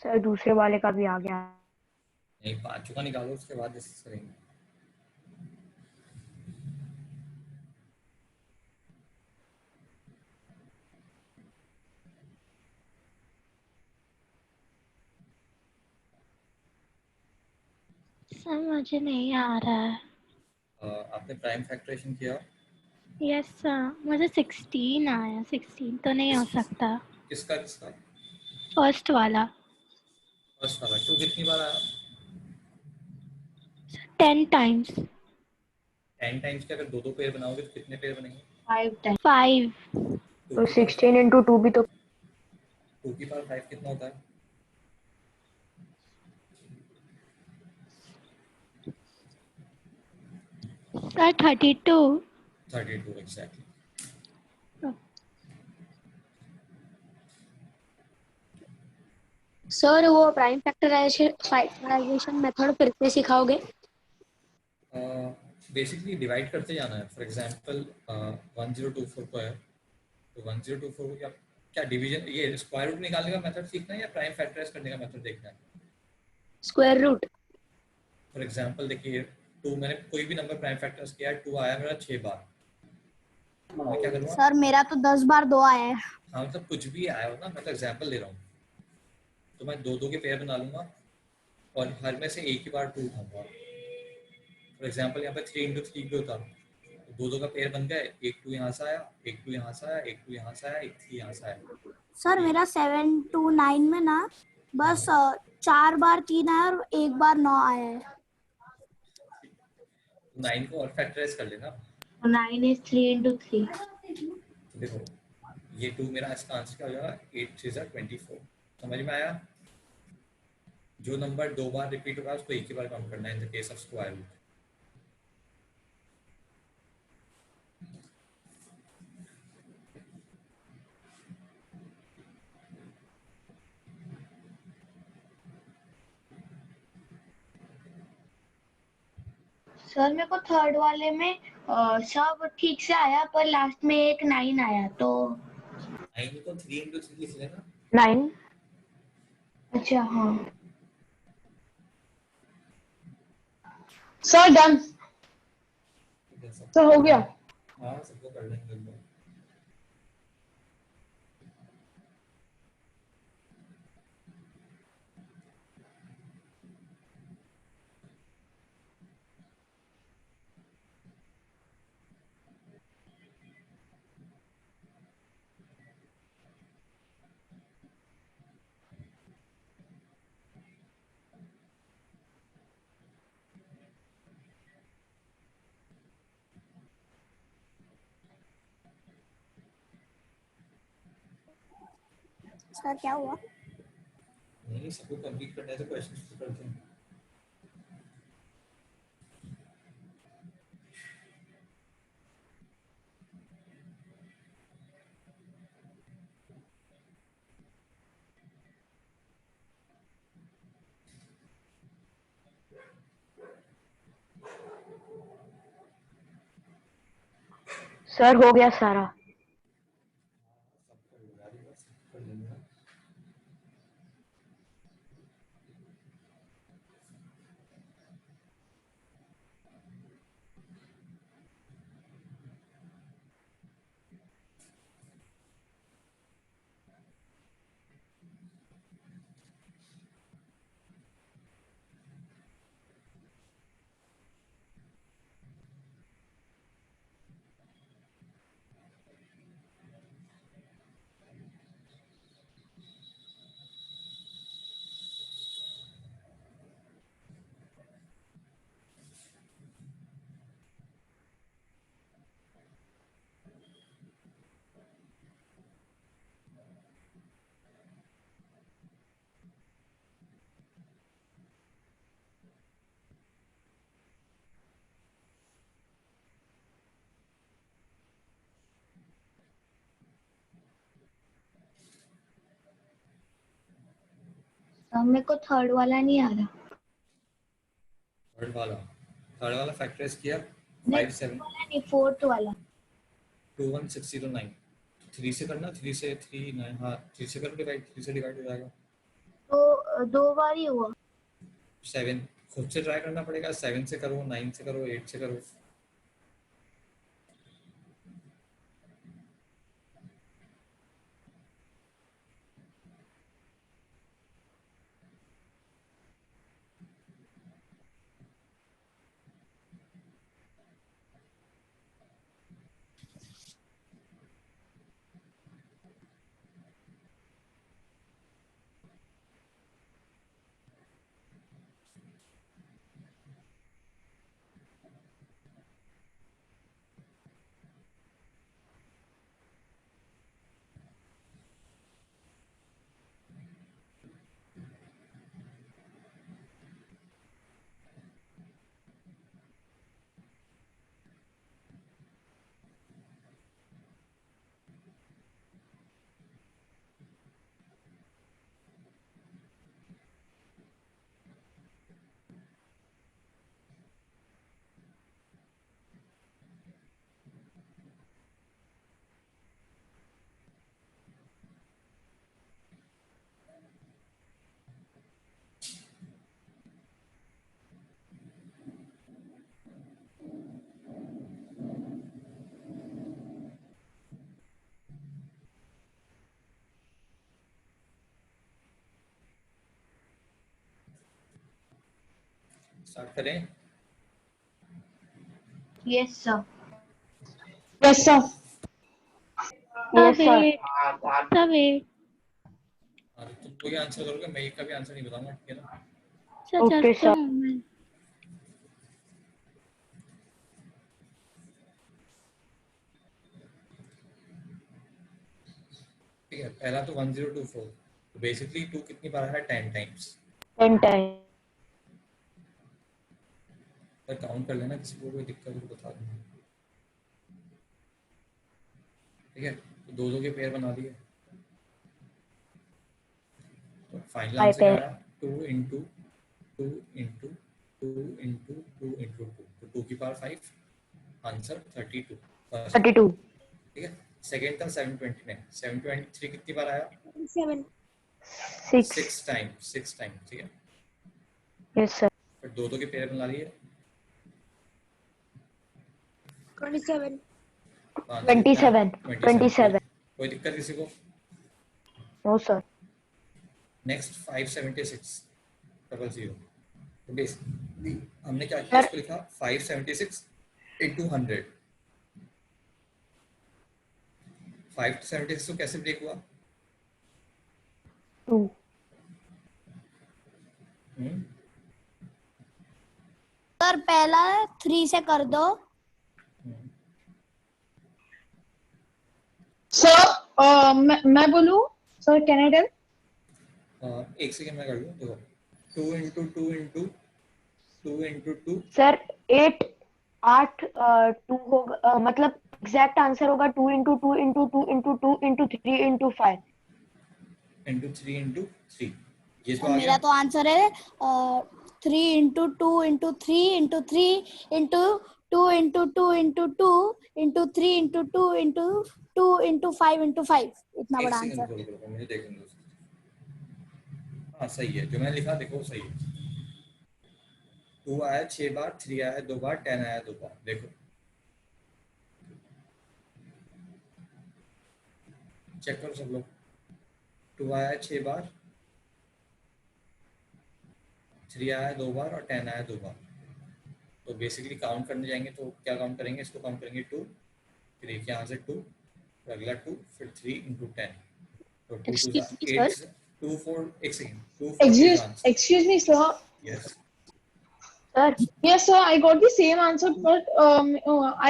Speaker 7: सर दूसरे वाले का भी आ गया।
Speaker 1: नहीं, पांचों का निकालो, उसके बाद डिस्कस करेंगे।
Speaker 4: सर मुझे नहीं आ रहा है।
Speaker 1: आपने प्राइम फैक्टराइजेशन किया?
Speaker 4: यस सर, मुझे 16 आया। 16 तो नहीं हो सकता।
Speaker 1: किसका किसका?
Speaker 4: फर्स्ट वाला
Speaker 1: फर्स्ट वाला। टू कितनी बार आया?
Speaker 4: 10 टाइम्स।
Speaker 1: 10 टाइम्स के अगर दो दो पेयर बनाओगे तो कितने पेयर बनेंगे?
Speaker 6: 5 टाइम
Speaker 4: 5।
Speaker 7: तो 16 इंटू 2 भी तो
Speaker 1: 2 की पावर 5 कितना होता है?
Speaker 4: सर 32।
Speaker 1: 32 एग्जैक्टली।
Speaker 2: सर वो प्राइम फैक्टराइजेशन मेथड फिर से सिखाओगे?
Speaker 1: बेसिकली डिवाइड करते जाना है। फॉर एग्जांपल 1024 को है, तो 1024 को क्या क्या डिवीजन, ये स्क्वायर रूट निकालने का मेथड सीखना है या प्राइम फैक्टराइज करने का मेथड देखना है?
Speaker 2: Square root.
Speaker 1: फॉर एग्जांपल देखिए, 2 मैंने कोई भी नंबर प्राइम फैक्टराइज किया, 2 आया मेरा 6 बार, मैं क्या करूँगा?
Speaker 9: सर मेरा तो 10 बार 2 आया है।
Speaker 1: हाँ मतलब कुछ भी आया हो ना, मैं तो एग्जांपल दे रहा हूँ, तो मैं दो दो के पेयर बना लूंगा और हर में से एक ही बार 2 उठाऊंगा। फॉर एग्जांपल यहाँ पे 3 इंटू 3 भी होता, दो दो का पेयर बन गए, एक 2 यहाँ से आया, एक 2 यहाँ से आया, एक 2 यहाँ से आया, एक 3 यहाँ से आया।
Speaker 9: सर मेरा 7 to 9 में ना बस 4 बार 3 आया और 1 बार 9 आया है।
Speaker 1: 9 को और फैक्टराइज कर लेना।
Speaker 6: 9 is 3 into 3.
Speaker 1: तो देखो ये 2 मेरा इसका आंसर क्या हो जाएगा, 8 3 जा 24। समझ में आया? जो नंबर 2 बार रिपीट होगा उसको एक ही बार काउंट करना है in the case of square root.
Speaker 6: Sir मेरे को थर्ड वाले में सब ठीक से आया पर लास्ट में एक 9 आया तो
Speaker 1: 9 को 3 into 3 लिख लेना।
Speaker 7: 9।
Speaker 6: अच्छा हाँ
Speaker 3: सर डन। सर हो गया।
Speaker 1: हाँ सबको कर लेंगे एक बार।
Speaker 9: सर क्या हुआ?
Speaker 1: नहीं सबको कंप्लीट करना है तो क्वेश्चंस तो करते हैं।
Speaker 7: सर हो गया सारा।
Speaker 1: कर लेंगे।
Speaker 6: सर मेरे को थर्ड वाला नहीं आ रहा।
Speaker 1: थर्ड वाला फैक्टराइज किया 5 7
Speaker 6: वाला नहीं फोर्थ वाला
Speaker 1: 2 1 6 0 9। 3 से करना, 3 से 3 9। हाँ 3 से कर डिवाइड, 3 से डिवाइड हो जाएगा।
Speaker 6: तो 2 बार ही हुआ।
Speaker 1: 7 खुद से ट्राई करना पड़ेगा। 7 से करो, 9 से करो, 8 से करो। स्टार्ट करें।
Speaker 6: Yes sir.
Speaker 3: Yes, sir.
Speaker 7: Yes, sir.
Speaker 1: हाँ तो तुम कोई आंसर करोगे, मैं एक का भी आंसर नहीं बताऊंगा, ठीक है ना?
Speaker 7: Okay, sir.
Speaker 1: ठीक है, पहला तो 1024, तो बेसिकली 2 कितनी बार है? 10 टाइम्स।
Speaker 7: 10 times.
Speaker 1: पर काउंट कर लेना, किसी को कोई दिक्कत हो तो बता दूंगा, ठीक है? तो दो के पेयर बना दिए, तो फाइनल
Speaker 7: I
Speaker 1: आंसर क्या
Speaker 7: pair.
Speaker 1: आया? 2 इंटू 2 इंटू 2 इंटू 2 इंटू 2, तो 2 की पावर 5, आंसर 32 फर्स्ट,
Speaker 7: 32.
Speaker 1: ठीक है? सेकेंड था 729, 723 कितनी बार आया?
Speaker 9: 7.
Speaker 7: 6.
Speaker 1: 6 टाइम्स, 6 टाइम्स, ठीक है?
Speaker 7: Yes, sir.
Speaker 1: फिर दो के पेयर बना लिए,
Speaker 9: 27.
Speaker 7: 27. 27.
Speaker 1: कोई दिक्कत किसी को?
Speaker 7: No, sir.
Speaker 1: नेक्स्ट 576 00, तो बेसिकली हमने क्या किया, इसको लिखा 576 इंटू 100। 576 तो कैसे ब्रेक हुआ?
Speaker 7: 2.
Speaker 9: सर पहला 3 से कर दो.
Speaker 3: Sir, मैं बोलूँ? Sir, can I tell?
Speaker 1: एक सेकेंड में कर लूँ, देखो 2 इंटू 2 इंटू 2 इंटू 2,
Speaker 7: सर 8 2 होगा, मतलब एग्जैक्ट आंसर होगा 2 into 2 into 2 into 2 into 3 into 5
Speaker 1: into 3 into 3, ये तो आ
Speaker 9: मेरा
Speaker 1: गया।
Speaker 9: तो आंसर है 3 into 2 into 3 into 3 into 2 into 2 into 2 into 3 into 2 into 2 into 5 into 5, इतना
Speaker 1: एक
Speaker 9: बड़ा
Speaker 1: सेकंड
Speaker 9: आंसर.
Speaker 1: रुको, मुझे देखने दो। हाँ सही है, जो मैंने लिखा देखो सही है। 2 आया 6 बार, 3 आया 2 बार, 10 आया 2 बार, देखो चेक करो सब लोग। 2 आया 6 बार, 3 आया 2 बार और 10 आया 2 बार। तो बेसिकली काउंट करने जाएंगे तो क्या काउंट करेंगे? इसको काउंट करेंगे 2, फिर एक यहाँ से 2, फिर अगला 2, फिर 3 इंटू 10, तो 2 2 8, 2 4, एक second, 2 4
Speaker 3: Excuse me, sir.
Speaker 1: Yes
Speaker 7: sir.
Speaker 3: Yes, sir. I got the same answer, but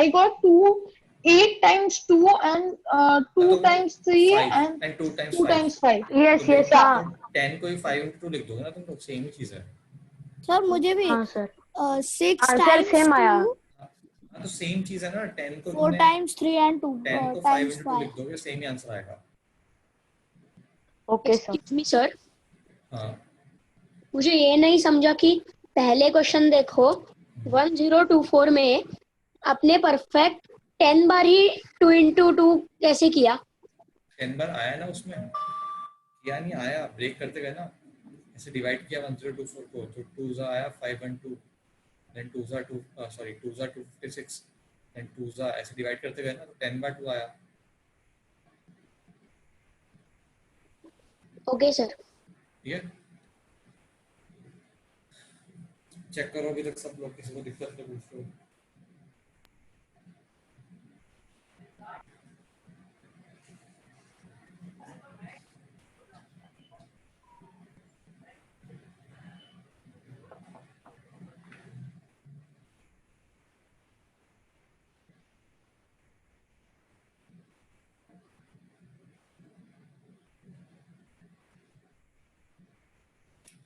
Speaker 3: I got 8 times 2 and 2 times 3 and
Speaker 1: 2 times
Speaker 3: 2 times 5.
Speaker 7: Yes, yes, हाँ.
Speaker 1: 10 को ही 5 इंटू 2 लिख दोगे ना तुम लोग, सेम ही चीज है।
Speaker 9: सर मुझे भी
Speaker 7: हाँ सर.
Speaker 9: 6
Speaker 7: आंसर
Speaker 9: टाइम्स
Speaker 7: सेम आया.
Speaker 9: 2
Speaker 1: हाँ तो सेम चीज है ना, 10 को
Speaker 9: 4
Speaker 1: तुमने
Speaker 9: टाइम्स 3 एंड 2
Speaker 1: 10 को 5
Speaker 9: टाइम्स
Speaker 1: इंटू 2 लिख
Speaker 9: 5.
Speaker 1: दोगे, सेम ही आंसर आएगा।
Speaker 7: Okay sir.
Speaker 2: Excuse me sir,
Speaker 1: हाँ
Speaker 2: मुझे ये नहीं समझा कि पहले क्वेश्चन देखो 1024 में आपने परफेक्ट 10 बार ही 2 इंटू 2 कैसे किया?
Speaker 1: 10 बार आया ना उसमें, या नहीं आया? ब्रेक करते गए ना, ऐसे डिवाइड किया 1024 को, तो 2 जा आया 512, देन 2 जा 2, सॉरी 2 जा 256, देन 2 जा, ऐसे डिवाइड करते गए ना, तो 10 बार 2 आया।
Speaker 2: Okay sir.
Speaker 1: ठीक है, चेक करो अभी तक सब लोग, किसी को दिक्कत तो पूछ लो।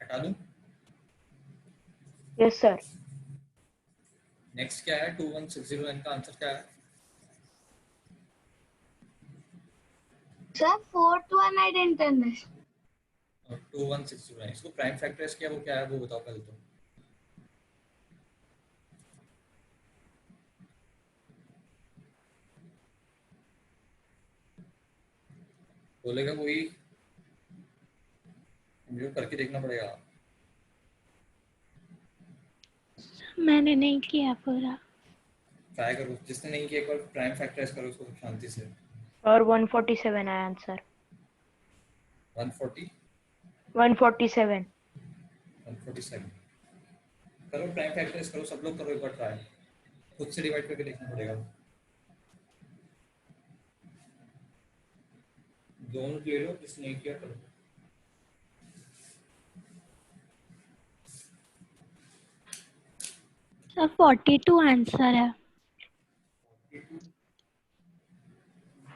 Speaker 1: हटा दूं?
Speaker 7: Yes sir.
Speaker 1: नेक्स्ट क्या है? 2160 का आंसर क्या है?
Speaker 6: Sir, fourth one I didn't understand.
Speaker 1: 2160, इसको प्राइम फैक्टराइज किया, वो क्या है वो बताओ पहले तो। बोलेगा वही, मुझे करके देखना पड़ेगा।
Speaker 5: मैंने नहीं किया पूरा।
Speaker 1: ट्राई करो, जिसने नहीं किया एक बार प्राइम फैक्टराइज करो उसको शांति से।
Speaker 7: और 147 है आंसर.
Speaker 1: 140
Speaker 7: 147.
Speaker 1: 147 करो, प्राइम फैक्टराइज करो, सब लोग करो एक बार ट्राई, खुद से डिवाइड करके देखना पड़ेगा। दोनों ले लो, किसने किया करो।
Speaker 10: सर 42 आंसर है।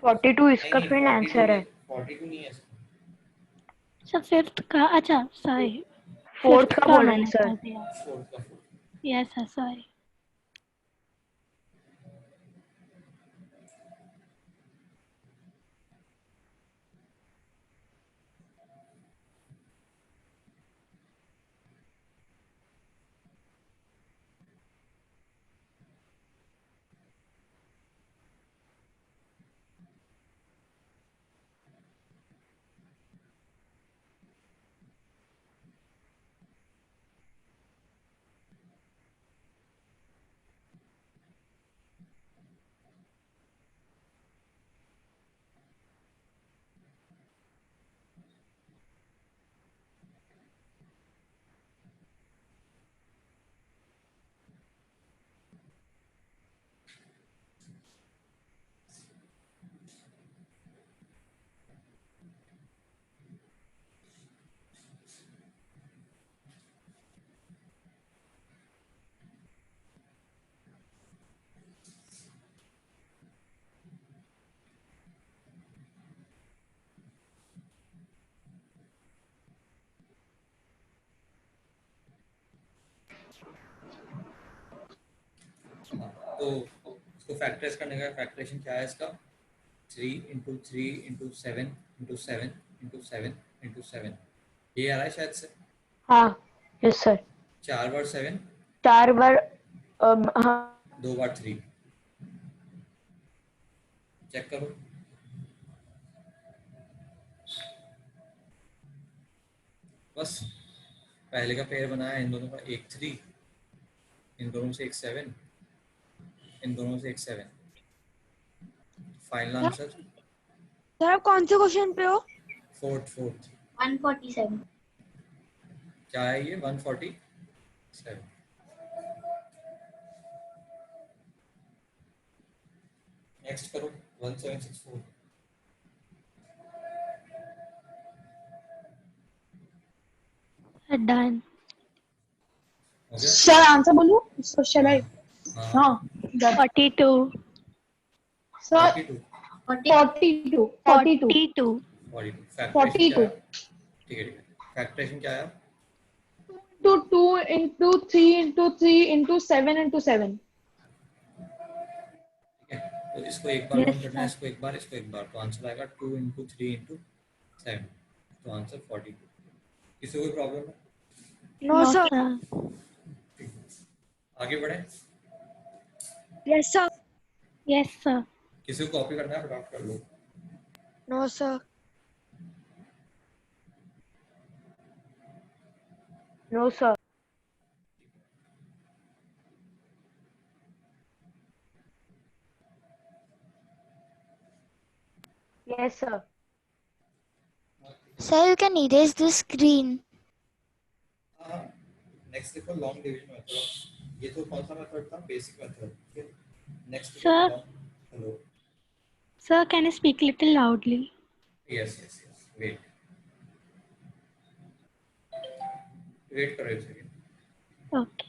Speaker 7: 42 इसका
Speaker 1: नहीं
Speaker 7: फिर
Speaker 1: 42
Speaker 7: आंसर है।
Speaker 1: 42 नहीं है।
Speaker 10: सर फिफ्थ का, अच्छा सॉरी,
Speaker 7: फोर्थ
Speaker 10: फिफ्थ
Speaker 7: का
Speaker 10: का
Speaker 7: बोल रहे हैं
Speaker 10: मैंने
Speaker 7: सर।
Speaker 10: कर दिया।
Speaker 1: फोर्थ का
Speaker 10: यस सर सॉरी।
Speaker 1: तो इसको फैक्टराइज करने का फैक्टराइजेशन क्या है इसका, 3 into 3 into 7 into 7 into 7 into 7, ये आ रहा है शायद से।
Speaker 7: हाँ यस सर।
Speaker 1: 4 बार 7,
Speaker 7: 4 बार हाँ
Speaker 1: 2 बार 3, चेक करो। बस पहले का पेयर बनाया, इन दोनों का एक 3, इन दोनों से एक 7, इन दोनों से एक 7, फाइनल आंसर।
Speaker 9: सर आप कौन से क्वेश्चन पे हो?
Speaker 1: फोर्थ
Speaker 6: 147.
Speaker 1: क्या है ये, 147। नेक्स्ट करो 1764।
Speaker 10: डन।
Speaker 1: हो गया।
Speaker 3: सर आंसर बोलूं? Sir shall I?
Speaker 1: हाँ
Speaker 3: हाँ done.
Speaker 10: 42
Speaker 3: सर
Speaker 1: 42
Speaker 3: 42
Speaker 1: फैक्टराइजेशन क्या
Speaker 3: 42
Speaker 1: है? ठीक है फैक्टराइजेशन क्या है?
Speaker 3: to 2 into 3 into 3 into 7 into 7.
Speaker 1: ठीक है, तो इसको एक बार
Speaker 10: यस
Speaker 1: काउंट करना है,
Speaker 10: सर।
Speaker 1: इसको एक बार, इसको एक बार, तो आंसर आएगा 2 इंटू 3 इंटू 7, तो आंसर 42। किसी को कोई प्रॉब्लम है?
Speaker 9: No
Speaker 10: no
Speaker 9: sir.
Speaker 10: सर।
Speaker 1: ठीक। आगे बढ़े।
Speaker 9: Yes sir.
Speaker 10: Yes sir.
Speaker 1: किसी को कॉपी करना है फटाफट कर लो।
Speaker 9: No sir.
Speaker 7: No sir. Yes sir.
Speaker 4: Sir, you can erase this screen.
Speaker 1: हाँ नेक्स्ट देखो लॉन्ग डिवीजन मेथड। ये तो कौन सा मेथड था, बेसिक मेथड। ठीक है नेक्स्ट देखो
Speaker 10: Sir,
Speaker 1: long. Hello
Speaker 10: sir, can you speak little loudly?
Speaker 1: Yes yes yes wait करो एक सेकंड।
Speaker 10: Okay.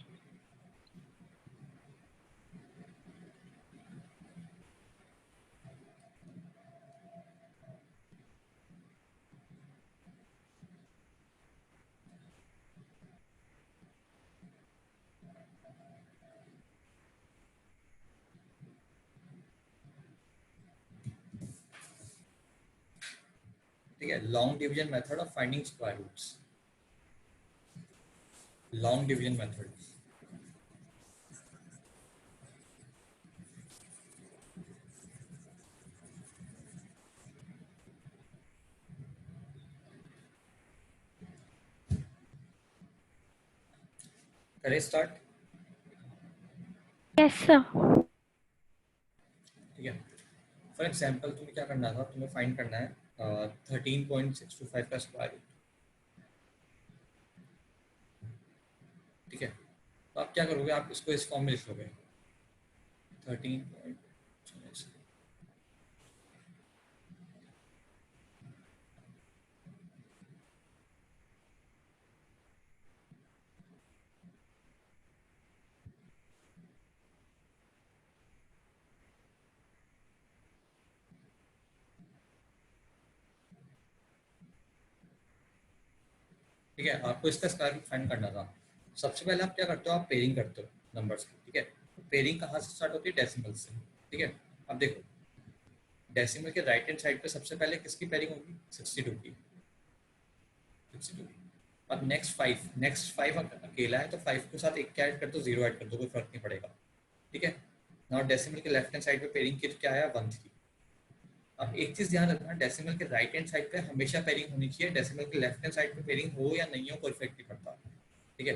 Speaker 1: ठीक है, long division method of finding square roots. Long division method. करें स्टार्ट।
Speaker 10: Yes, sir.
Speaker 1: ठीक है, फॉर एग्जांपल तुम्हें क्या करना था, तुम्हें फाइंड करना है 13.625 का स्क्वायर रूट। ठीक है, तो आप क्या करोगे, आप इसको इस फॉर्म में लिख लोगे 13. ठीक है, आपको इसका स्क्वायर रूट फाइंड करना था। सबसे पहले आप क्या करते हो, आप पेयरिंग करते हो नंबर्स की, ठीक है। तो पेयरिंग कहाँ से स्टार्ट होती है, डेसिमल से, ठीक है। अब देखो डेसिमल के राइट हैंड साइड पे सबसे पहले किसकी पेयरिंग होगी, 62 की, 62 की। अब नेक्स्ट फाइव अकेला है तो 5 के साथ एक क्या ऐड कर दो, 0 ऐड कर दो, कोई फर्क नहीं पड़ेगा, ठीक है। नाउ डेसिमल के लेफ्ट हैंड साइड पे पेयरिंग की क्या आया, 1 3। अब एक चीज ध्यान रखना, डेसिमल के राइट हैंड साइड पे हमेशा पेयरिंग होनी चाहिए, डेसिमल के लेफ्ट हैंड साइड पे पेयरिंग हो या नहीं हो कोई इफेक्ट नहीं पड़ता, ठीक है।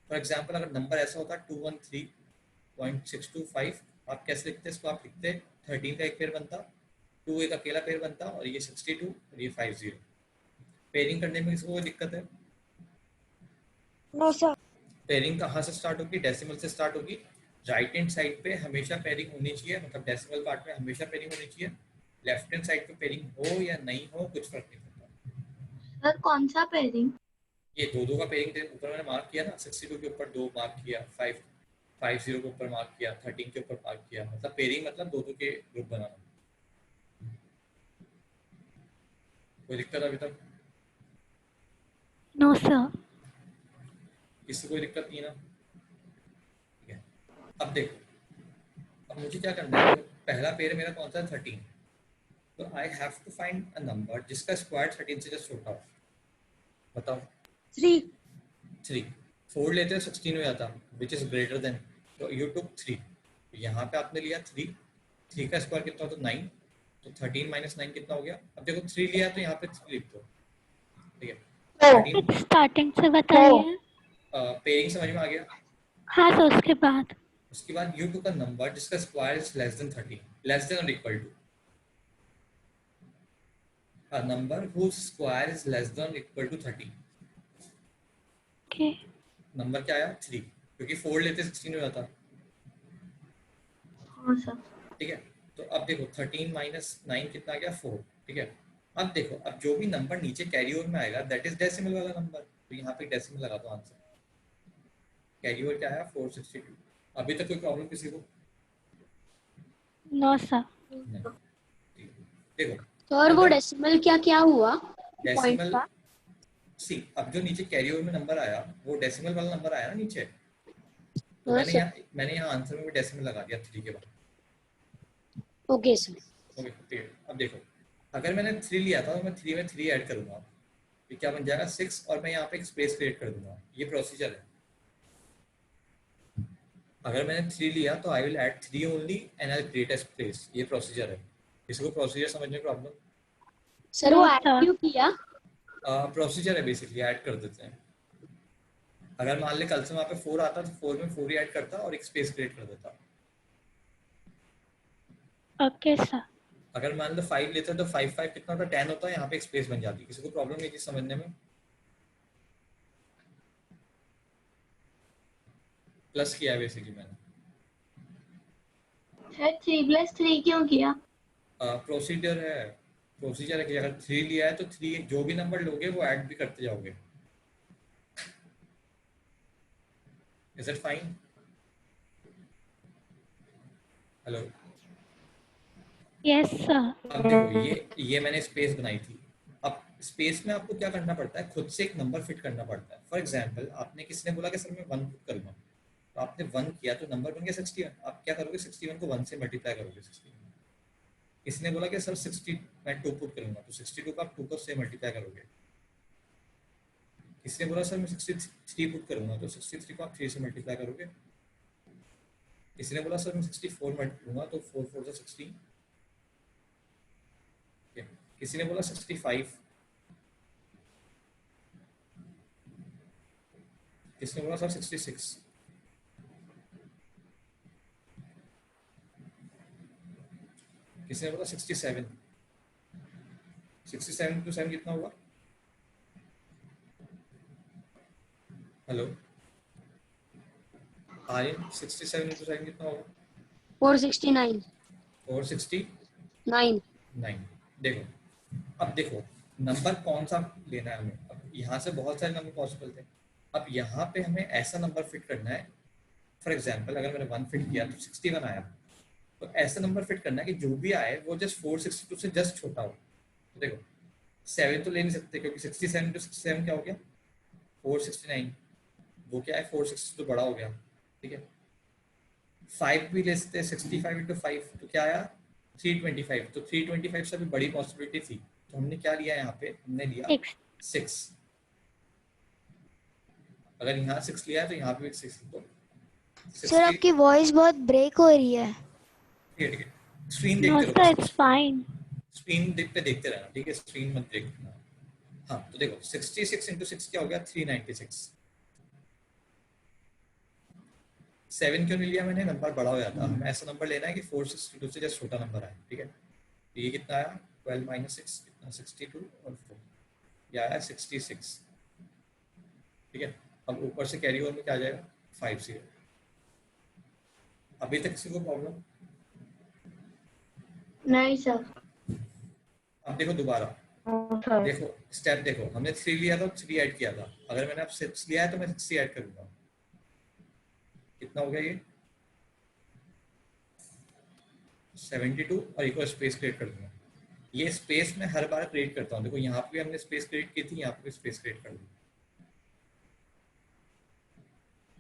Speaker 1: फॉर एग्जांपल अगर नंबर ऐसा होता 213.625, आप कैसे लिखते हैं इसको, आप लिखते 13 का एक पेयर बनता, 2 एक अकेला पेयर बनता, और ये 62 और ये 50। पेयरिंग करने में इसको कोई दिक्कत है?
Speaker 2: No sir.
Speaker 1: पेयरिंग कहाँ से स्टार्ट होगी, डेसिमल से स्टार्ट होगी। राइट हैंड साइड पे हमेशा पेयरिंग होनी चाहिए, मतलब डेसिमल पार्ट में हमेशा पेयरिंग होनी चाहिए। लेफ्ट हैंड साइड पे पेयरिंग हो या नहीं हो कुछ फर्क नहीं पड़ता।
Speaker 6: सर कौन सा पेयरिंग?
Speaker 1: ये दो का पेयरिंग ऊपर मैंने मार्क किया ना, 62 के ऊपर 2 मार्क किया, 50 के ऊपर मार्क किया, 13 के ऊपर मार्क किया, मतलब पेयरिंग मतलब दो के ग्रुप बनाना। कोई दिक्कत अभी तक?
Speaker 10: No sir.
Speaker 1: इससे कोई दिक्कत नहीं है ना, ठीक है। अब देखो, अब मुझे क्या करना है, पहला पेयर मेरा कौन सा है, 13। तो I have to find a number जिसका स्क्वायर 13 से जस्ट छोटा हो। बताओ। 3 फोर लेते हैं 16 में आता, विच इज ग्रेटर देन, तो यू टुक 3। यहाँ पे आपने लिया 3 का स्क्वायर कितना होता है, 9, तो 13 माइनस 9 कितना हो गया। अब देखो 3 लिया तो यहाँ पे 3 लिख दो, ठीक है।
Speaker 10: स्टार्टिंग से बताइए।
Speaker 1: पेयरिंग समझ में आ गया?
Speaker 10: हाँ सर, उसके बाद
Speaker 1: यू टुक अ नंबर जिसका square is less than 13, less than और equal to a number whose square is less than or equal to 13।
Speaker 10: Okay.
Speaker 1: Number क्या आया, 3, क्योंकि 4 लेते 16 में आता।
Speaker 6: हाँ सर।
Speaker 1: ठीक है, तो अब देखो 13 माइनस 9 कितना आ गया, 4, ठीक है। अब देखो, अब जो भी नंबर नीचे कैरी ओवर में आएगा दैट इज डेसिमल वाला नंबर, तो यहाँ पे डेसिमल लगा दो आंसर। कैरी ओवर क्या आया, 462। अभी तक कोई प्रॉब्लम किसी को?
Speaker 10: No sir.
Speaker 1: देखो
Speaker 2: सर वो डेसिमल क्या क्या हुआ,
Speaker 1: डेसिमल सी, अब जो नीचे कैरी ओवर में नंबर आया वो डेसिमल वाला नंबर आया ना नीचे, तो मैंने यहाँ आंसर में भी डेसिमल लगा दिया 3 के बाद।
Speaker 2: Okay sir.
Speaker 1: ओके, अब देखो अगर मैंने 3 लिया था तो मैं 3 में 3 ऐड करूंगा, ये क्या बन जाएगा 6, और मैं यहाँ पे एक स्पेस क्रिएट कर दूंगा, ये प्रोसीजर है। अगर मैंने 3 लिया तो I will add 3 only and I create a space, ये प्रोसीजर है। इसको प्रोसीजर समझने में प्रॉब्लम?
Speaker 2: सर वो ऐड क्यों किया?
Speaker 1: प्रोसीजर है बेसिकली, ऐड कर देते हैं। अगर मान ले कल से वहाँ पे 4 आता तो 4 में 4 ही ऐड करता और एक स्पेस क्रिएट कर देता।
Speaker 10: Okay sir.
Speaker 1: अगर मान लो 5 लेते तो 5 5 कितना होता, 10 होता है, यहाँ पे एक स्पेस बन जाती। किसी को प्रॉब्लम नहीं थी समझने में? प्लस किया है बेसिकली मैंने।
Speaker 6: सर 3+3 क्यों किया?
Speaker 1: प्रोसीजर है कि अगर 3 लिया है तो 3 जो भी नंबर लोगे वो ऐड भी करते जाओगे। Is it fine? Hello?
Speaker 10: Yes sir.
Speaker 1: अब देखो ये मैंने स्पेस बनाई थी। अब स्पेस में आपको क्या करना पड़ता है, खुद से एक नंबर फिट करना पड़ता है। फॉर एग्जांपल आपने किसी ने बोला कि सर मैं 1 पुट करूंगा, तो आपने 1 किया तो नंबर बन गया 61। आप क्या करोगे, 61 को 1 से मल्टीप्लाई करोगे 61। किसी ने बोला कि सर 60 मैं 2 पुट करूंगा, तो 62 को आप 2 को से मल्टीप्लाई करोगे। किसी ने बोला सर मैं 63 पुट करूंगा, तो 63 को आप 3 से मल्टीप्लाई करोगे। किसी ने बोला सर मैं 64 मल्टीप्लाई करूंगा, तो 4 4 से 16। किसी ने बोला 65, किसी ने बोला सर 66, किसी ने बोला 67। 67 to 7 कितना हुआ? हेलो आर्यन, 67 into 7 कितना होगा?
Speaker 2: 469।
Speaker 1: 469। देखो अब देखो नंबर कौन सा लेना है हमें। अब यहाँ से बहुत सारे नंबर पॉसिबल थे, अब यहाँ पे हमें ऐसा नंबर फिट करना है। फॉर एग्जांपल अगर मैंने 1 फिट किया तो 61 आया, तो ऐसा नंबर फिट करना है कि जो भी आए वो जस्ट 462 से जस्ट छोटा हो। तो देखो 7 तो ले नहीं सकते क्योंकि 67 to 67 क्या हो गया, 469, वो क्या है 460 तो बड़ा हो गया, ठीक है। 5 भी ले सकते हैं, 65 इंटू 5 तो क्या आया 325, तो 325 से भी बड़ी पॉसिबिलिटी थी, तो हमने क्या लिया यहाँ पे, हमने लिया 6। अगर यहाँ 6 लिया है तो यहाँ पे भी 6, तो
Speaker 4: सर आपकी वॉइस बहुत ब्रेक हो रही है।
Speaker 1: ठीक है, स्क्रीन
Speaker 10: No,
Speaker 1: देखते
Speaker 10: sir,
Speaker 1: रहो,
Speaker 10: it's fine.
Speaker 1: स्क्रीन देखते रहना, ठीक है, स्क्रीन मत देखना। हाँ तो देखो 66 इंटू 6 क्या हो गया 396। 7 क्यों नहीं लिया मैंने, नंबर बड़ा हो जाता, हमें ऐसा नंबर लेना है कि 462 से जस्ट छोटा नंबर आए, ठीक है। तो ये कितना आया 12 माइनस 6 कितना 62 और 4, ये आया 66, ठीक है। अब ऊपर से कैरी ओवर में क्या आ जाएगा 50। अभी तक किसी को प्रॉब्लम?
Speaker 6: नहीं सर।
Speaker 1: अब देखो दोबारा, देखो स्टेप देखो, हमने 3 लिया था 3 ऐड किया था, अगर मैंने अब 6 लिया है तो मैं 6 ऐड करूंगा, कितना हो गया ये 72, और एक और स्पेस क्रिएट कर दूंगा। ये स्पेस मैं हर बार क्रिएट करता हूँ, देखो यहाँ पे हमने स्पेस क्रिएट की थी, यहाँ पे स्पेस क्रिएट कर दी।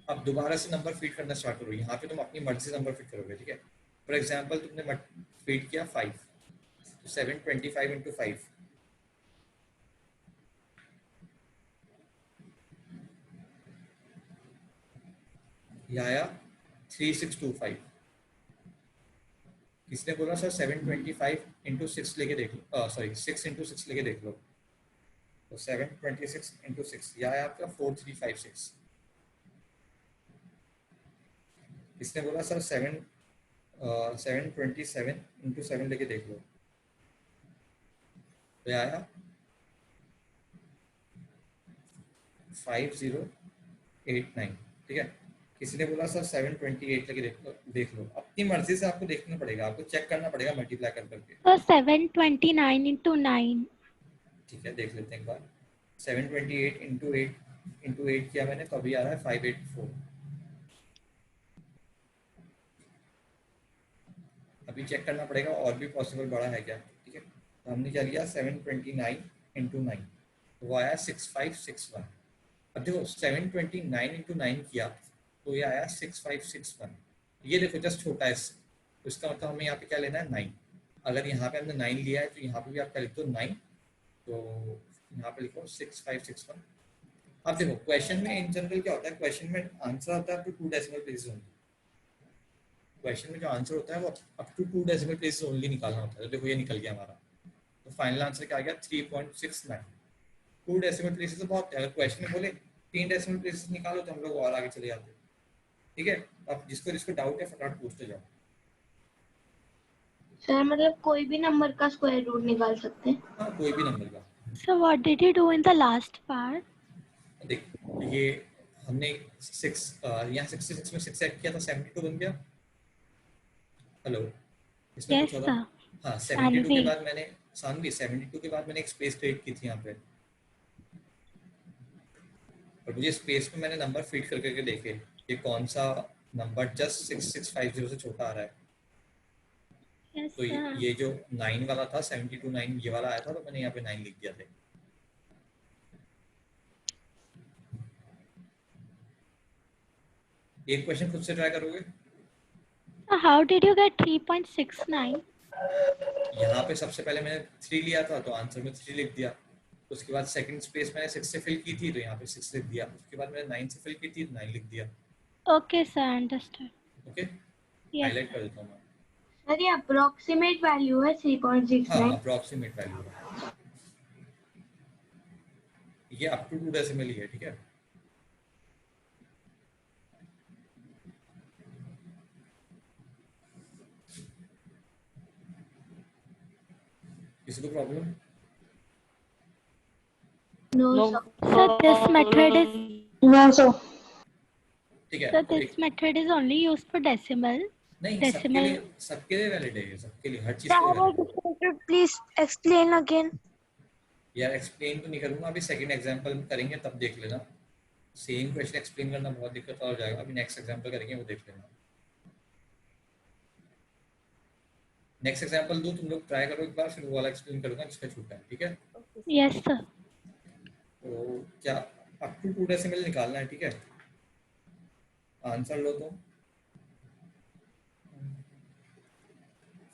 Speaker 1: अब दोबारा से नंबर फीड करना स्टार्ट करो, यहाँ पे तुम अपनी मर्जी से नंबर फीड करोगे, ठीक है। फॉर एग्जाम्पल तुमने फीड किया 5, तो 725 इंटू 5, यह आया 3625। किसने बोला सर 725 इंटू 6 लेके देख लो, सॉरी 6 इंटू 6 लेके देख लो, तो 726 इंटू 6 यह आया आपका 4356। किसने बोला सर 727 इंटू 7 लेके देख लो, तो यह आया 5089, ठीक है। किसी ने बोला सर 728 लेके देख लो, अपनी मर्जी से आपको देखना पड़ेगा, आपको चेक करना पड़ेगा मल्टीप्लाई कर करके।
Speaker 10: So 729 into 9.
Speaker 1: ठीक है, देख लेते हैं एक बार। 728 इंटू 8 किया मैंने, तो अभी आ रहा है 584। अभी चेक करना पड़ेगा और भी पॉसिबल बड़ा है क्या, ठीक है। तो हमने क्या लिया 729 इंटू 9, तो वो आया 6561। अब देखो 729 इंटू 9 किया तो ये आया 6561, ये देखो जस्ट छोटा है, तो इसका मतलब हमें यहाँ पे क्या लेना है 9। अगर यहाँ पे हमने 9 लिया है तो यहाँ पे भी आप क्या लिख दो 9, तो यहाँ पे लिखो 6561। अब देखो क्वेश्चन में इन जनरल क्या होता है, क्वेश्चन में आंसर आता है up to 2 decimal places only. Question में जो आंसर होता है वो up to 2 decimal places only निकालना होता है, तो देखो ये निकल गया हमारा, तो फाइनल आंसर क्या आ गया 3.69। 2 डेसिमल प्लेसेस तो बहुत है, अगर क्वेश्चन में बोले 3 डेसिमल प्लेसेस निकालो तो हम लोग और आगे चले जाते हैं, ठीक है। अब जिसको डाउट है फटाफट पूछते जाओ।
Speaker 6: सर मतलब कोई भी नंबर का स्क्वायर रूट निकाल सकते हैं?
Speaker 1: हाँ कोई भी नंबर का।
Speaker 10: So what did you do in the last part?
Speaker 1: देख ये हमने 6 यहाँ 66 में 6 ऐड किया था 72 बन गया। हेलो, इसमें
Speaker 10: Yes,
Speaker 1: कुछ होगा?
Speaker 10: sir.
Speaker 1: हाँ 72 के
Speaker 10: Sanvi.
Speaker 1: बाद मैंने 72 के बाद मैंने एक स्पेस क्रिएट की थी यहाँ पे, और मुझे स्पेस में मैंने नंबर फीड करके देखे ये कौन सा नंबर जस्ट 6650 से छोटा आ रहा है।
Speaker 10: Yes,
Speaker 1: तो
Speaker 10: sir.
Speaker 1: ये जो 9 वाला था 72 9 ये वाला आया था, तो मैंने यहाँ पे 9 लिख दिया था। एक क्वेश्चन खुद से ट्राई करोगे?
Speaker 10: So how did you get 3.69?
Speaker 1: यहाँ पे सबसे पहले मैंने 3 लिया था तो आंसर में 3 लिख दिया, उसके बाद सेकंड स्पेस मैंने 6 से फिल की थी तो यहाँ पे 6 लिख दिया, उसके बाद मैंने 9 से फिल की थी तो 9 लिख दिया।
Speaker 10: Okay, sir. Understood.
Speaker 1: Okay,
Speaker 10: Yes.
Speaker 1: Highlight कर देता हूँ मैं।
Speaker 6: सर ये अप्रोक्सीमेट वैल्यू है 3.69।
Speaker 1: हाँ अप्रोक्सीमेट वैल्यू है, ये अप टू 2 डेसिमल ही है, ठीक है। किसी को problem?
Speaker 6: No
Speaker 10: Sir, this method is
Speaker 3: No, sir.
Speaker 1: ठीक है।
Speaker 10: so this method is only used for decimal.
Speaker 1: नहीं
Speaker 10: decimal.
Speaker 1: सबके लिए वैलिड है, ये सबके लिए, हर चीज के लिए valid है।
Speaker 4: Please explain again.
Speaker 1: यार एक्सप्लेन तो नहीं करूंगा, अभी सेकंड एग्जांपल करेंगे तब देख लेना। सेम क्वेश्चन एक्सप्लेन करना बहुत दिक्कत हो जाएगा, अभी नेक्स्ट एग्जांपल करेंगे वो देख लेना। नेक्स्ट एग्जांपल दो, तुम लोग ट्राई करो एक बार, फिर वो वाला एक्सप्लेन करूंगा जिसका छूटा है, ठीक है।
Speaker 10: Yes, sir.
Speaker 1: तो क्या अप टू 2 डेसिमल निकालना है, ठीक है। आंसर लो तो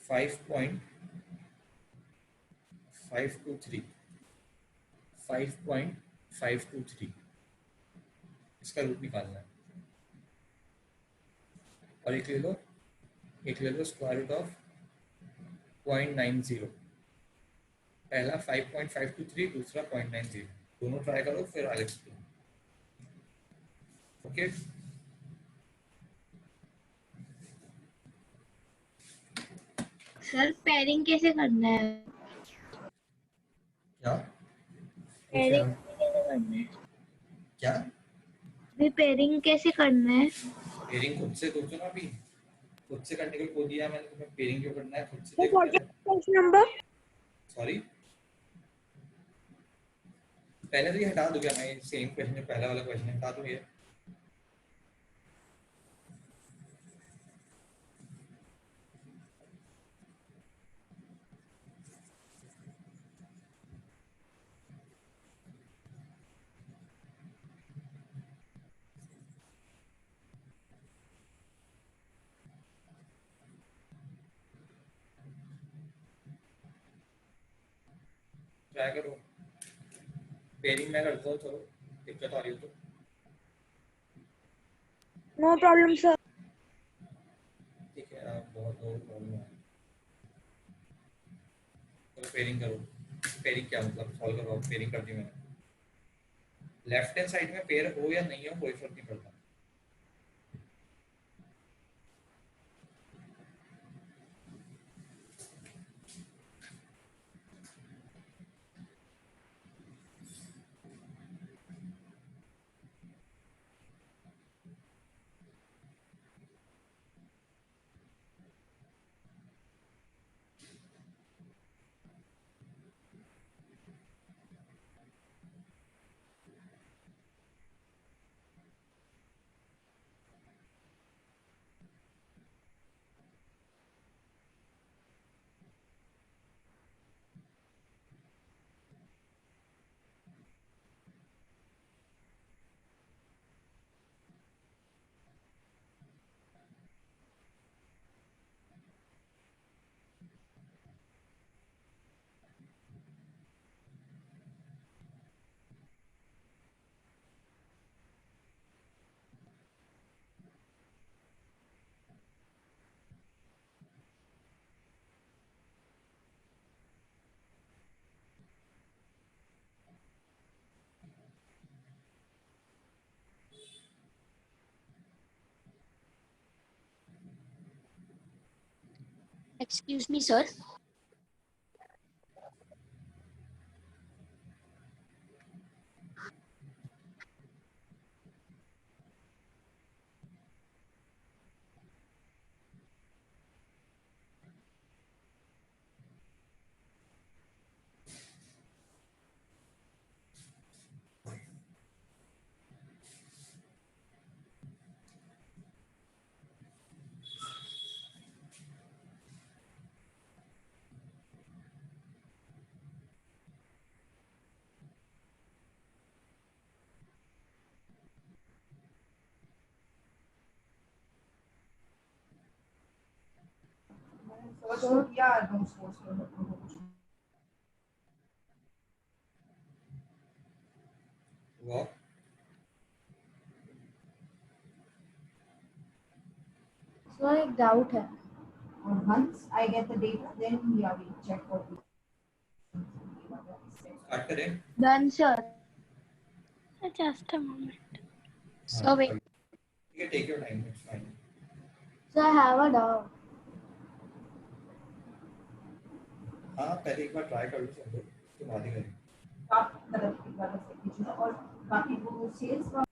Speaker 1: 5.523 5.523 इसका रूट निकालना है। और एक ले लो स्क्वायर रूट ऑफ 0.90। पहला 5.523, दूसरा 0.90। दोनों ट्राई करो, फिर I explain. Okay,
Speaker 6: sir pairing कैसे करना है?
Speaker 1: क्या
Speaker 6: पेयरिंग कैसे करना है?
Speaker 1: क्या
Speaker 6: अभी पेयरिंग कैसे करना है?
Speaker 1: पेयरिंग खुद से सोचो ना। अभी खुद से करने के लिए बोल दिया मैंने तुम्हें, पेयरिंग क्यों करना है, खुद से देखो पहले।
Speaker 9: क्वेश्चन नंबर
Speaker 1: सॉरी, पहले तो ये हटा दो क्या? मैं सेम क्वेश्चन, पहला वाला क्वेश्चन हटा दूं ये। ट्राई करो, पेयरिंग मैं करता हूँ, चलो दिक्कत आ रही हो तो।
Speaker 9: No problem sir.
Speaker 1: ठीक है, आप बहुत लोग प्रॉब्लम है। चलो पेयरिंग करो। पेयरिंग क्या मतलब, सॉल्व करो। पेयरिंग कर दी मैंने। लेफ्ट हैंड साइड में पेयर हो या नहीं हो कोई फर्क नहीं पड़ता।
Speaker 2: Excuse me sir.
Speaker 1: वाह,
Speaker 6: सर एक डाउट है।
Speaker 11: And once I get the data, then yeah, we check what we
Speaker 1: start करें।
Speaker 6: Done sir.
Speaker 10: Just a moment.
Speaker 1: हाँ
Speaker 2: सर वेट।
Speaker 1: ठीक है, take your time, it's fine.
Speaker 6: Sir I have a doubt.
Speaker 1: हाँ पहले एक बार try कर लो सब लोग, उसके बाद ही करें।
Speaker 11: आप मतलब एक बार बस एक चीज़ और बाकी वो सेल्स का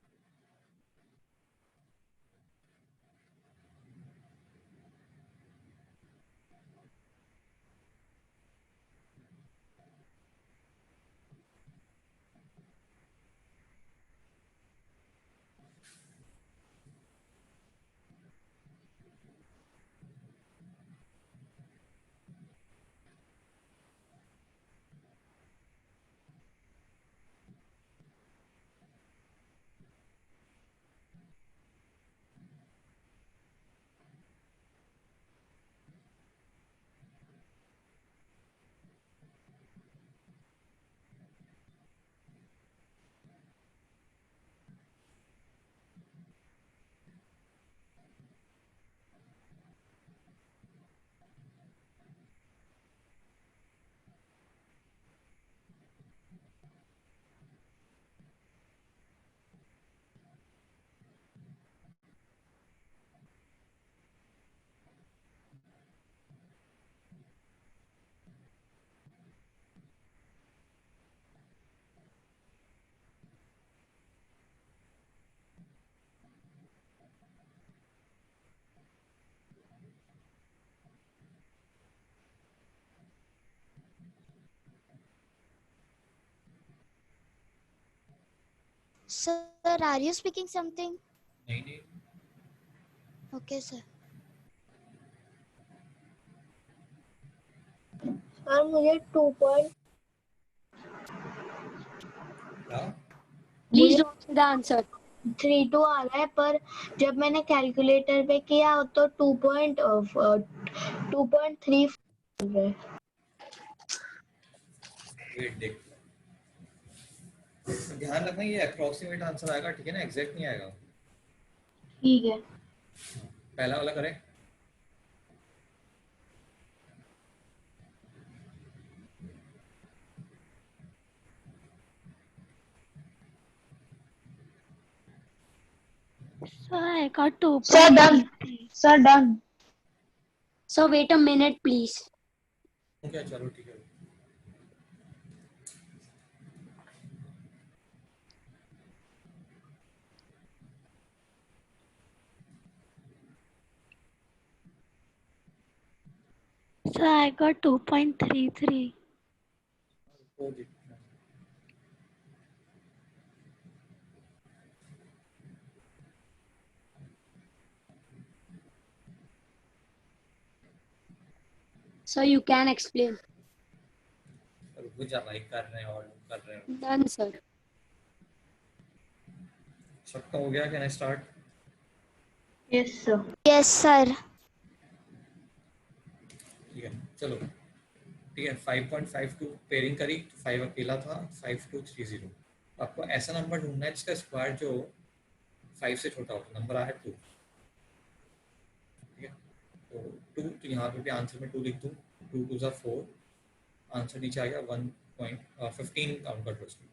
Speaker 4: Sir, are you speaking something?
Speaker 1: नहीं नहीं
Speaker 4: Okay, sir.
Speaker 6: सर मुझे 2.32
Speaker 1: क्या
Speaker 2: please don't say the answer.
Speaker 6: आ रहा है, पर जब मैंने कैलकुलेटर पे किया तो 2.3 है।
Speaker 1: वेट देख ध्यान रखना ये अप्रोक्सीमेट आंसर आएगा ठीक है ना एग्जैक्ट नहीं आएगा।
Speaker 6: ठीक है
Speaker 1: पहला वाला करें
Speaker 10: So I got 2.
Speaker 3: Sir, done. Sir, done.
Speaker 2: So wait a minute please.
Speaker 1: क्या चलो ठीक है
Speaker 10: So I got 2.33.
Speaker 1: वो देखना
Speaker 2: सो यू कैन एक्सप्लेन।
Speaker 1: रुक जा भाई कर रहे हैं और कर रहे हैं
Speaker 2: डन सर।
Speaker 1: सबका हो गया can I start
Speaker 6: yes sir.
Speaker 4: Yes, sir.
Speaker 1: ठीक है चलो ठीक है 5.52 पेयरिंग करी तो 5 अकेला था 5230 आपको ऐसा नंबर ढूंढना है जिसका स्क्वायर जो 5 से छोटा हो नंबर आया 2 ठीक है तो 2 तो यहाँ पे भी आंसर में 2 लिख दूँ 2 2 ज़ा 4 आंसर नीचे आ गया 1.15 काउंट कर दो उसको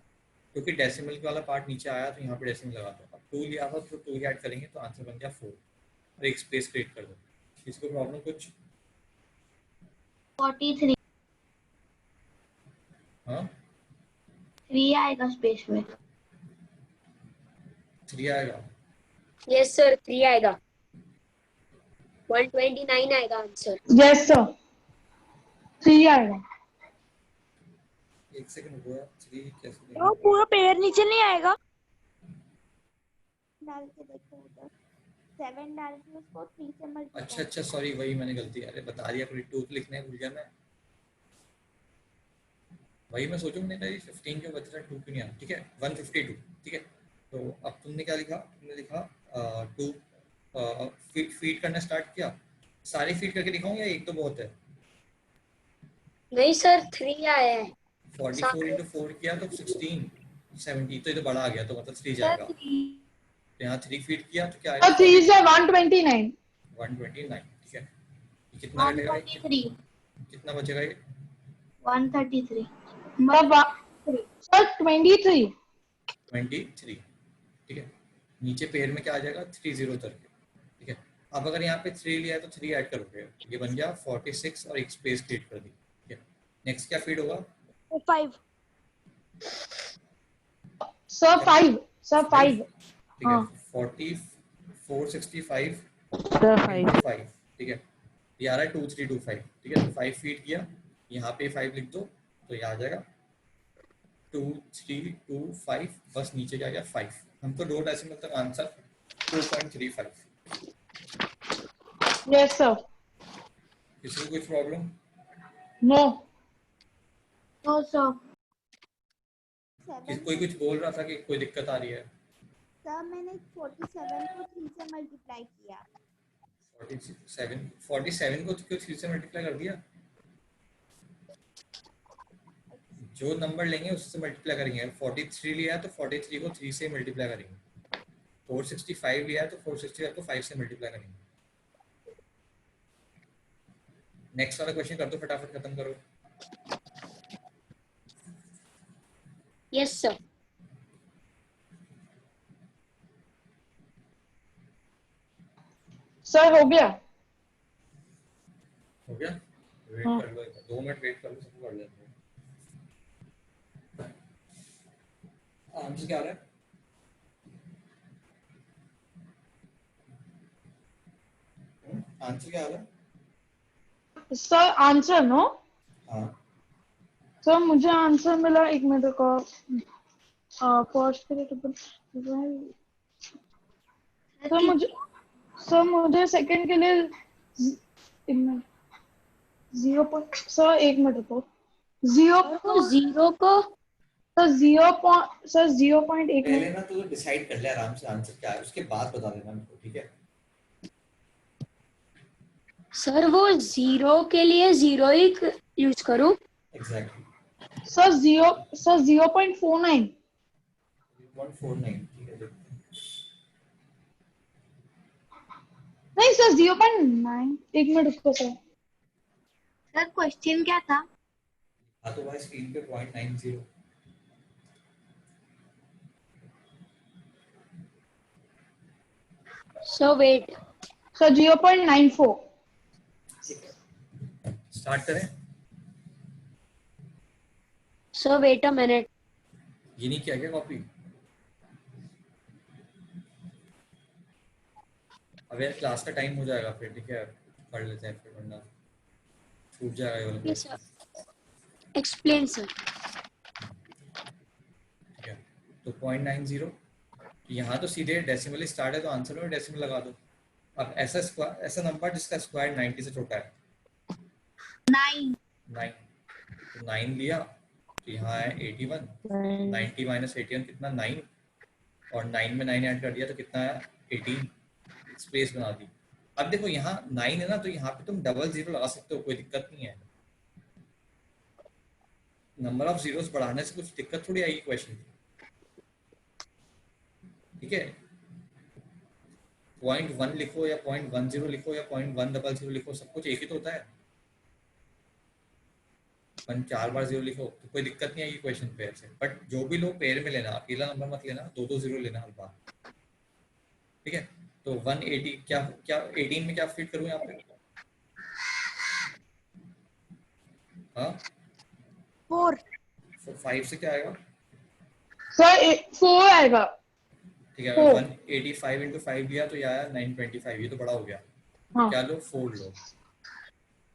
Speaker 1: क्योंकि डेसिमल वाला पार्ट नीचे आया तो यहाँ पे डेसिमल लगा दो अब 2 लिया था तो 2 ही ऐड करेंगे तो आंसर बन गया 4 और एक स्पेस क्रिएट कर दो इसको प्रॉब्लम कुछ
Speaker 6: 43
Speaker 1: हाँ
Speaker 6: 3 आएगा स्पेस में।
Speaker 1: 3 आएगा
Speaker 2: यस सर 3 आएगा। 129 आएगा आंसर।
Speaker 3: Yes, sir. 3 आएगा।
Speaker 1: एक सेकंड हुआ 3 कैसे
Speaker 9: वो पूरा पेड़ नीचे नहीं आएगा।
Speaker 4: डाल के देखो उधर 7 डाल के उसको 3 से मल्टीप्लाई।
Speaker 1: अच्छा सॉरी वही मैंने गलती अरे बता दिया पूरी 2 लिखने भूल गया मैं वही मैं सोचूं मैंने कहा 15 क्यों बच रहा है 2 क्यों नहीं आया ठीक है 152 ठीक है तो अब तुमने क्या लिखा तुमने लिखा 2 फीड करना स्टार्ट किया सारे फीड करके दिखाऊं या एक तो बहुत है
Speaker 2: नहीं सर 3 आया है।
Speaker 1: 44 into 4 किया तो 16 70 तो ये तो बड़ा आ गया तो मतलब 3 जाएगा तो यहाँ 3 फीड किया तो क्या आएगा
Speaker 3: 3 से 129।
Speaker 1: 129 ठीक है ये कितना कटेगा
Speaker 6: 133
Speaker 1: कितना बचेगा ये
Speaker 6: 133
Speaker 3: सर 23
Speaker 1: 23 ठीक है नीचे पेयर में क्या आ जाएगा 30 उतर के ठीक है अब अगर यहाँ पे 3 लिया है तो 3 ऐड करोगे ये बन गया 46 और एक स्पेस क्रिएट कर दी ठीक है नेक्स्ट क्या फीड होगा
Speaker 9: 5
Speaker 3: सर 5 सर 5
Speaker 1: ठीक है 465
Speaker 8: सर 5
Speaker 1: 5 ठीक है ये आ रहा है 2325 ठीक है तो 5 फीड किया यहाँ पे 5 लिख दो तो ये आ जाएगा 2325 बस नीचे क्या गया 5 हमको 2 डेसिमल तक आंसर 2.35
Speaker 3: यस सर
Speaker 1: किसी को कुछ प्रॉब्लम
Speaker 3: नो
Speaker 6: नो सर।
Speaker 1: कोई कुछ बोल रहा था कि कोई दिक्कत आ रही है
Speaker 4: सर मैंने 47 को 3 से मल्टीप्लाई किया।
Speaker 1: 47 को क्यों 3 से मल्टीप्लाई कर दिया जो नंबर लेंगे उससे मल्टीप्लाई करेंगे 43 लिया है तो 43 को 3 से मल्टीप्लाई करेंगे 465 लिया है तो 465 को 5 से मल्टीप्लाई करेंगे नेक्स्ट वाला क्वेश्चन कर दो फटाफट खत्म करो
Speaker 2: यस सर।
Speaker 3: सर हो गया
Speaker 1: वेट कर लो 2 मिनट वेट कर लो सब कर लेते हैं आंसर क्या आ रहा है आंसर क्या आ रहा है
Speaker 3: सर आंसर नो
Speaker 1: हाँ
Speaker 3: सर मुझे आंसर मिला 1 मिनट का फर्स्ट के लिए सर मुझे सेकंड के लिए 0. सर 1 मिनट रुको. 0
Speaker 2: को
Speaker 3: सर 0.1
Speaker 1: पहले ना तू डिसाइड कर ले आराम से आंसर क्या है, उसके बाद बता देना मुझको, ठीक है?
Speaker 2: सर वो 0 के लिए 0 ही यूज करूं?
Speaker 1: Exactly
Speaker 3: sir 0.49.
Speaker 1: 149, ठीक है?
Speaker 3: नहीं सर 0.9. 1 मिनट रुको सर.
Speaker 6: सर क्वेश्चन क्या था?
Speaker 1: हाँ तो भाई स्क्रीन पे 0.90.
Speaker 2: सो वेट.
Speaker 3: सर 0.94.
Speaker 1: स्टार्ट करें?
Speaker 2: सो वेट अ मिनट.
Speaker 1: ये नहीं किया क्या कॉपी? अब यार क्लास का टाइम हो जाएगा फिर, ठीक है? पढ़ लेते हैं फिर, वरना छूट जाएगा ये वाला.
Speaker 2: Yes sir. Explain sir.
Speaker 1: ठीक है, तो 0.90 यहाँ तो सीधे डेसिमल ही स्टार्ट है, तो आंसर में डेसिमल लगा दो. अब ऐसा नंबर जिसका स्क्वायर 90 से छोटा है.
Speaker 6: 9.
Speaker 1: 9, तो 9 लिया तो यहाँ है 81. 90 माइनस 81 कितना? 9. और 9 में 9 ऐड कर दिया तो कितना है? 18. स्पेस बना दी. अब देखो यहाँ 9 है ना, तो यहाँ पे तुम डबल 0 लगा सकते हो, कोई दिक्कत नहीं है. नंबर ऑफ जीरोस बढ़ाने से कुछ दिक्कत थोड़ी आएगी क्वेश्चन, ठीक है? 0.1 लिखो या 0.10 लिखो या 0.100 लिखो, सब कुछ एक ही तो होता है. 4 बार 0 लिखो तो कोई दिक्कत नहीं आएगी क्वेश्चन पे ऐसे. बट जो भी लो पेयर में लेना, अकेला नंबर मत लेना, 2 0 लेना हर बार, ठीक है? तो 180 क्या 18 में क्या फिट करूं यहाँ पे? हाँ
Speaker 6: 4.
Speaker 1: 5 से क्या आएगा?
Speaker 3: सर 4 आएगा.
Speaker 1: ठीक है, 185 into 5 लिया तो ये आया 925. ये तो बड़ा हो गया.
Speaker 3: हाँ.
Speaker 1: क्या लो? 4 लो.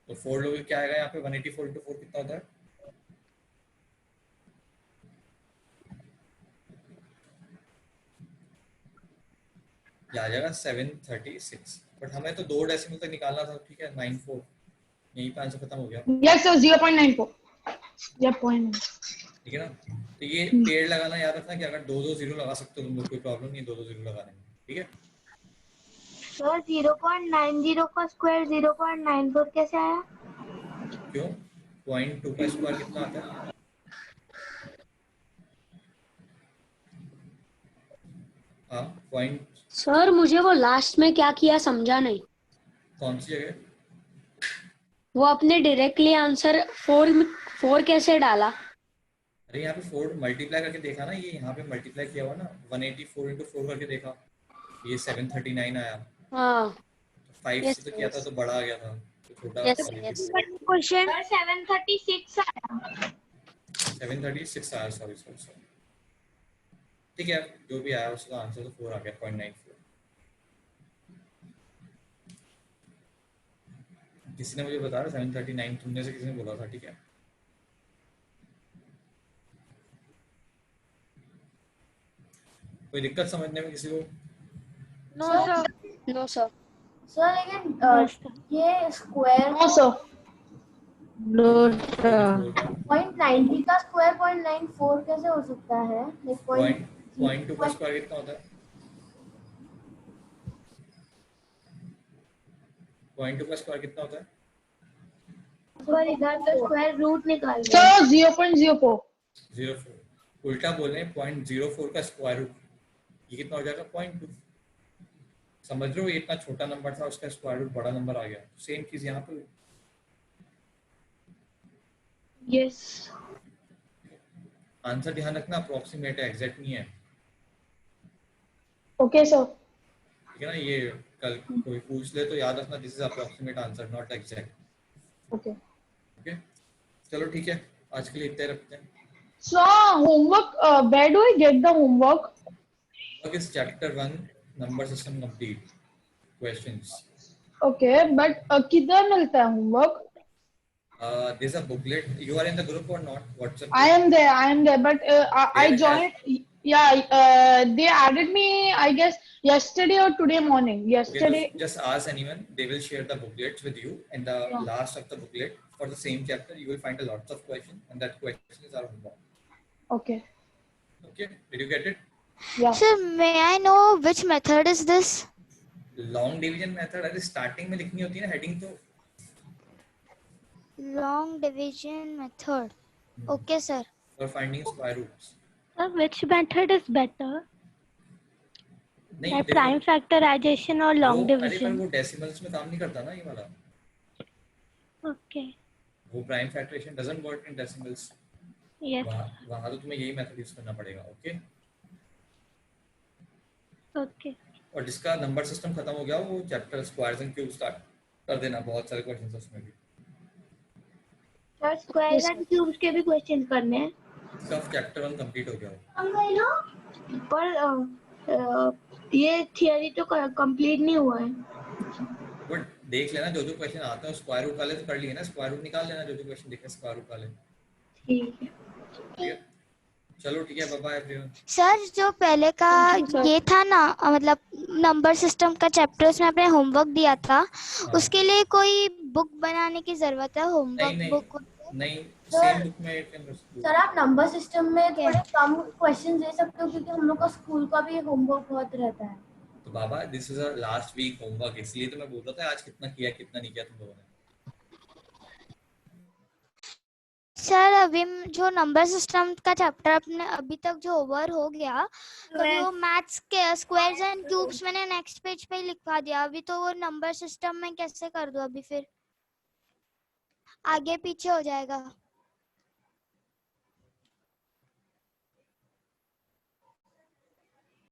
Speaker 1: तो 4 लोगे क्या आएगा यहाँ पे? 184 into 4 कितना होता है? ये आ जाएगा 736. बट हमें तो 2 डेसिमल तक निकालना था, ठीक है? 94. यहीं पे आंसर खत्म हो गया.
Speaker 3: Yes sir 0.94. या 0.9.
Speaker 1: ठीक है ना? तो ये पेड़ लगाना याद रखना कि अगर 2 0 लगा सकते हो तुम लोग, कोई प्रॉब्लम नहीं है 2 0 लगाने में, ठीक है?
Speaker 6: सर 0.90 का स्क्वायर 0.94 कैसे आया?
Speaker 1: क्यों? 0.2 का स्क्वायर कितना आता है? हाँ पॉइंट.
Speaker 2: सर मुझे वो लास्ट में क्या किया समझा नहीं.
Speaker 1: कौन सी जगह?
Speaker 2: वो अपने डायरेक्टली आंसर 4 कैसे डाला?
Speaker 1: अरे यहाँ पे 4 मल्टीप्लाई करके देखा ना, ये यहाँ पे मल्टीप्लाई किया हुआ ना, 184 into 4 करके देखा, ये 739 आया.
Speaker 2: हाँ
Speaker 1: 5 से तो किया था तो बड़ा आ गया था, तो छोटा.
Speaker 6: क्वेश्चन 736 आया.
Speaker 1: 736 आया. सॉरी. ठीक है, जो भी आया उसका आंसर तो 4 आ गया, 0.94. किसी ने मुझे बताया 739, तुमने से किसी ने बोला था, ठीक है? कोई दिक्कत समझने में किसी को?
Speaker 2: No sir.
Speaker 6: सर लेकिन ये स्क्वायर
Speaker 3: नो सर.
Speaker 6: 0.90 का स्क्वायर 0.94 कैसे हो सकता है?
Speaker 1: 0.2 का स्क्वायर कितना होता है? 0.2 का स्क्वायर कितना होता है?
Speaker 6: सर इधर तो स्क्वायर रूट निकाल लिया.
Speaker 3: सर 0.04.
Speaker 1: 0.4. उल्टा बोल रहे हैं, 0.04 का स्क्वायर रूट, ये कितना हो जाएगा? 0.2. समझ रहे हो? ये इतना छोटा नंबर था, उसका स्क्वायर रूट बड़ा नंबर आ गया. सेम चीज यहाँ पे.
Speaker 6: यस.
Speaker 1: आंसर ध्यान रखना अप्रोक्सीमेट है, एग्जैक्ट नहीं है.
Speaker 3: Okay sir.
Speaker 1: ठीक है ना? ये कल कोई पूछ ले तो याद रखना, this is approximate answer, not exact.
Speaker 3: Okay.
Speaker 1: Okay चलो ठीक है, आज के लिए इतना ही रखते हैं.
Speaker 3: So homework, where do I get the homework?
Speaker 1: Homework is chapter 1, number system complete. Questions.
Speaker 3: Okay, but किधर मिलता है homework?
Speaker 1: There's a booklet. You are in the group or not? WhatsApp.
Speaker 3: I am there, but I joined. they added me, I guess, yesterday or today morning.
Speaker 1: Okay,
Speaker 3: Yesterday.
Speaker 1: just ask anyone. They will share the booklets with you. And the last of the booklet for the same chapter, you will find a lot of questions, and that question is our homework.
Speaker 3: Okay.
Speaker 1: Okay, did you get it?
Speaker 3: Yeah.
Speaker 4: Sir, may I know which method is this?
Speaker 1: Long division method अरे starting में लिखनी होती है ना heading तो.
Speaker 4: Long division method. Okay, sir.
Speaker 1: For finding square roots.
Speaker 10: Sir, which method is better?
Speaker 1: नहीं
Speaker 10: Like
Speaker 1: देखो,
Speaker 10: prime factorization or long
Speaker 1: अरे पर
Speaker 10: division?
Speaker 1: वो डेसिमल्स में काम नहीं करता ना ये वाला.
Speaker 10: Okay.
Speaker 1: वो prime factorisation doesn't work in decimals.
Speaker 10: Yes.
Speaker 1: वहाँ तो तुम्हें यही मेथड यूज करना पड़ेगा. ओके.
Speaker 10: Okay.
Speaker 1: और जिसका नंबर सिस्टम खत्म हो गया वो chapter squares and cube start कर देना. बहुत सारे क्वेश्चंस उसमें भी.
Speaker 6: सर स्क्वायर्स एंड क्यूब्स के भी क्वेश्चन करने हैं.
Speaker 1: सब चैप्टर 1 कंप्लीट हो गया.
Speaker 6: पर ये थियरी तो कंप्लीट नहीं हुआ है.
Speaker 1: बट देख लेना जो क्वेश्चन आते हैं स्क्वायर रूट वाले तो कर लिए ना. स्क्वायर रूट निकाल लेना जो क्वेश्चन दिखे स्क्वायर रूट वाले.
Speaker 6: ठीक है.
Speaker 1: ठीक है, चलो ठीक है. Bye bye everyone.
Speaker 4: सर जो पहले का ये था ना, मतलब नंबर सिस्टम का चैप्टर, उसमें आपने होमवर्क दिया था. उसके लिए कोई बुक बनाने की जरूरत है? होमवर्क बुक
Speaker 1: नहीं, सेम बुक में.
Speaker 11: सर आप नंबर सिस्टम में थोड़े कम क्वेश्चन दे सकते हो क्योंकि हम लोग का स्कूल का भी होमवर्क बहुत रहता है.
Speaker 1: तो बाबा this is a last week homework, इसलिए तो मैं बोल रहा था आज कितना किया कितना नहीं किया तुम लोगों ने.
Speaker 4: सर अभी जो नंबर सिस्टम का चैप्टर अपने अभी तक जो ओवर हो गया, तो वो मैथ्स के स्क्वायर्स एंड क्यूब्स मैंने नेक्स्ट पेज पे ही लिखवा दिया. अभी तो वो नंबर सिस्टम में कैसे कर दूं? अभी फिर आगे पीछे हो जाएगा.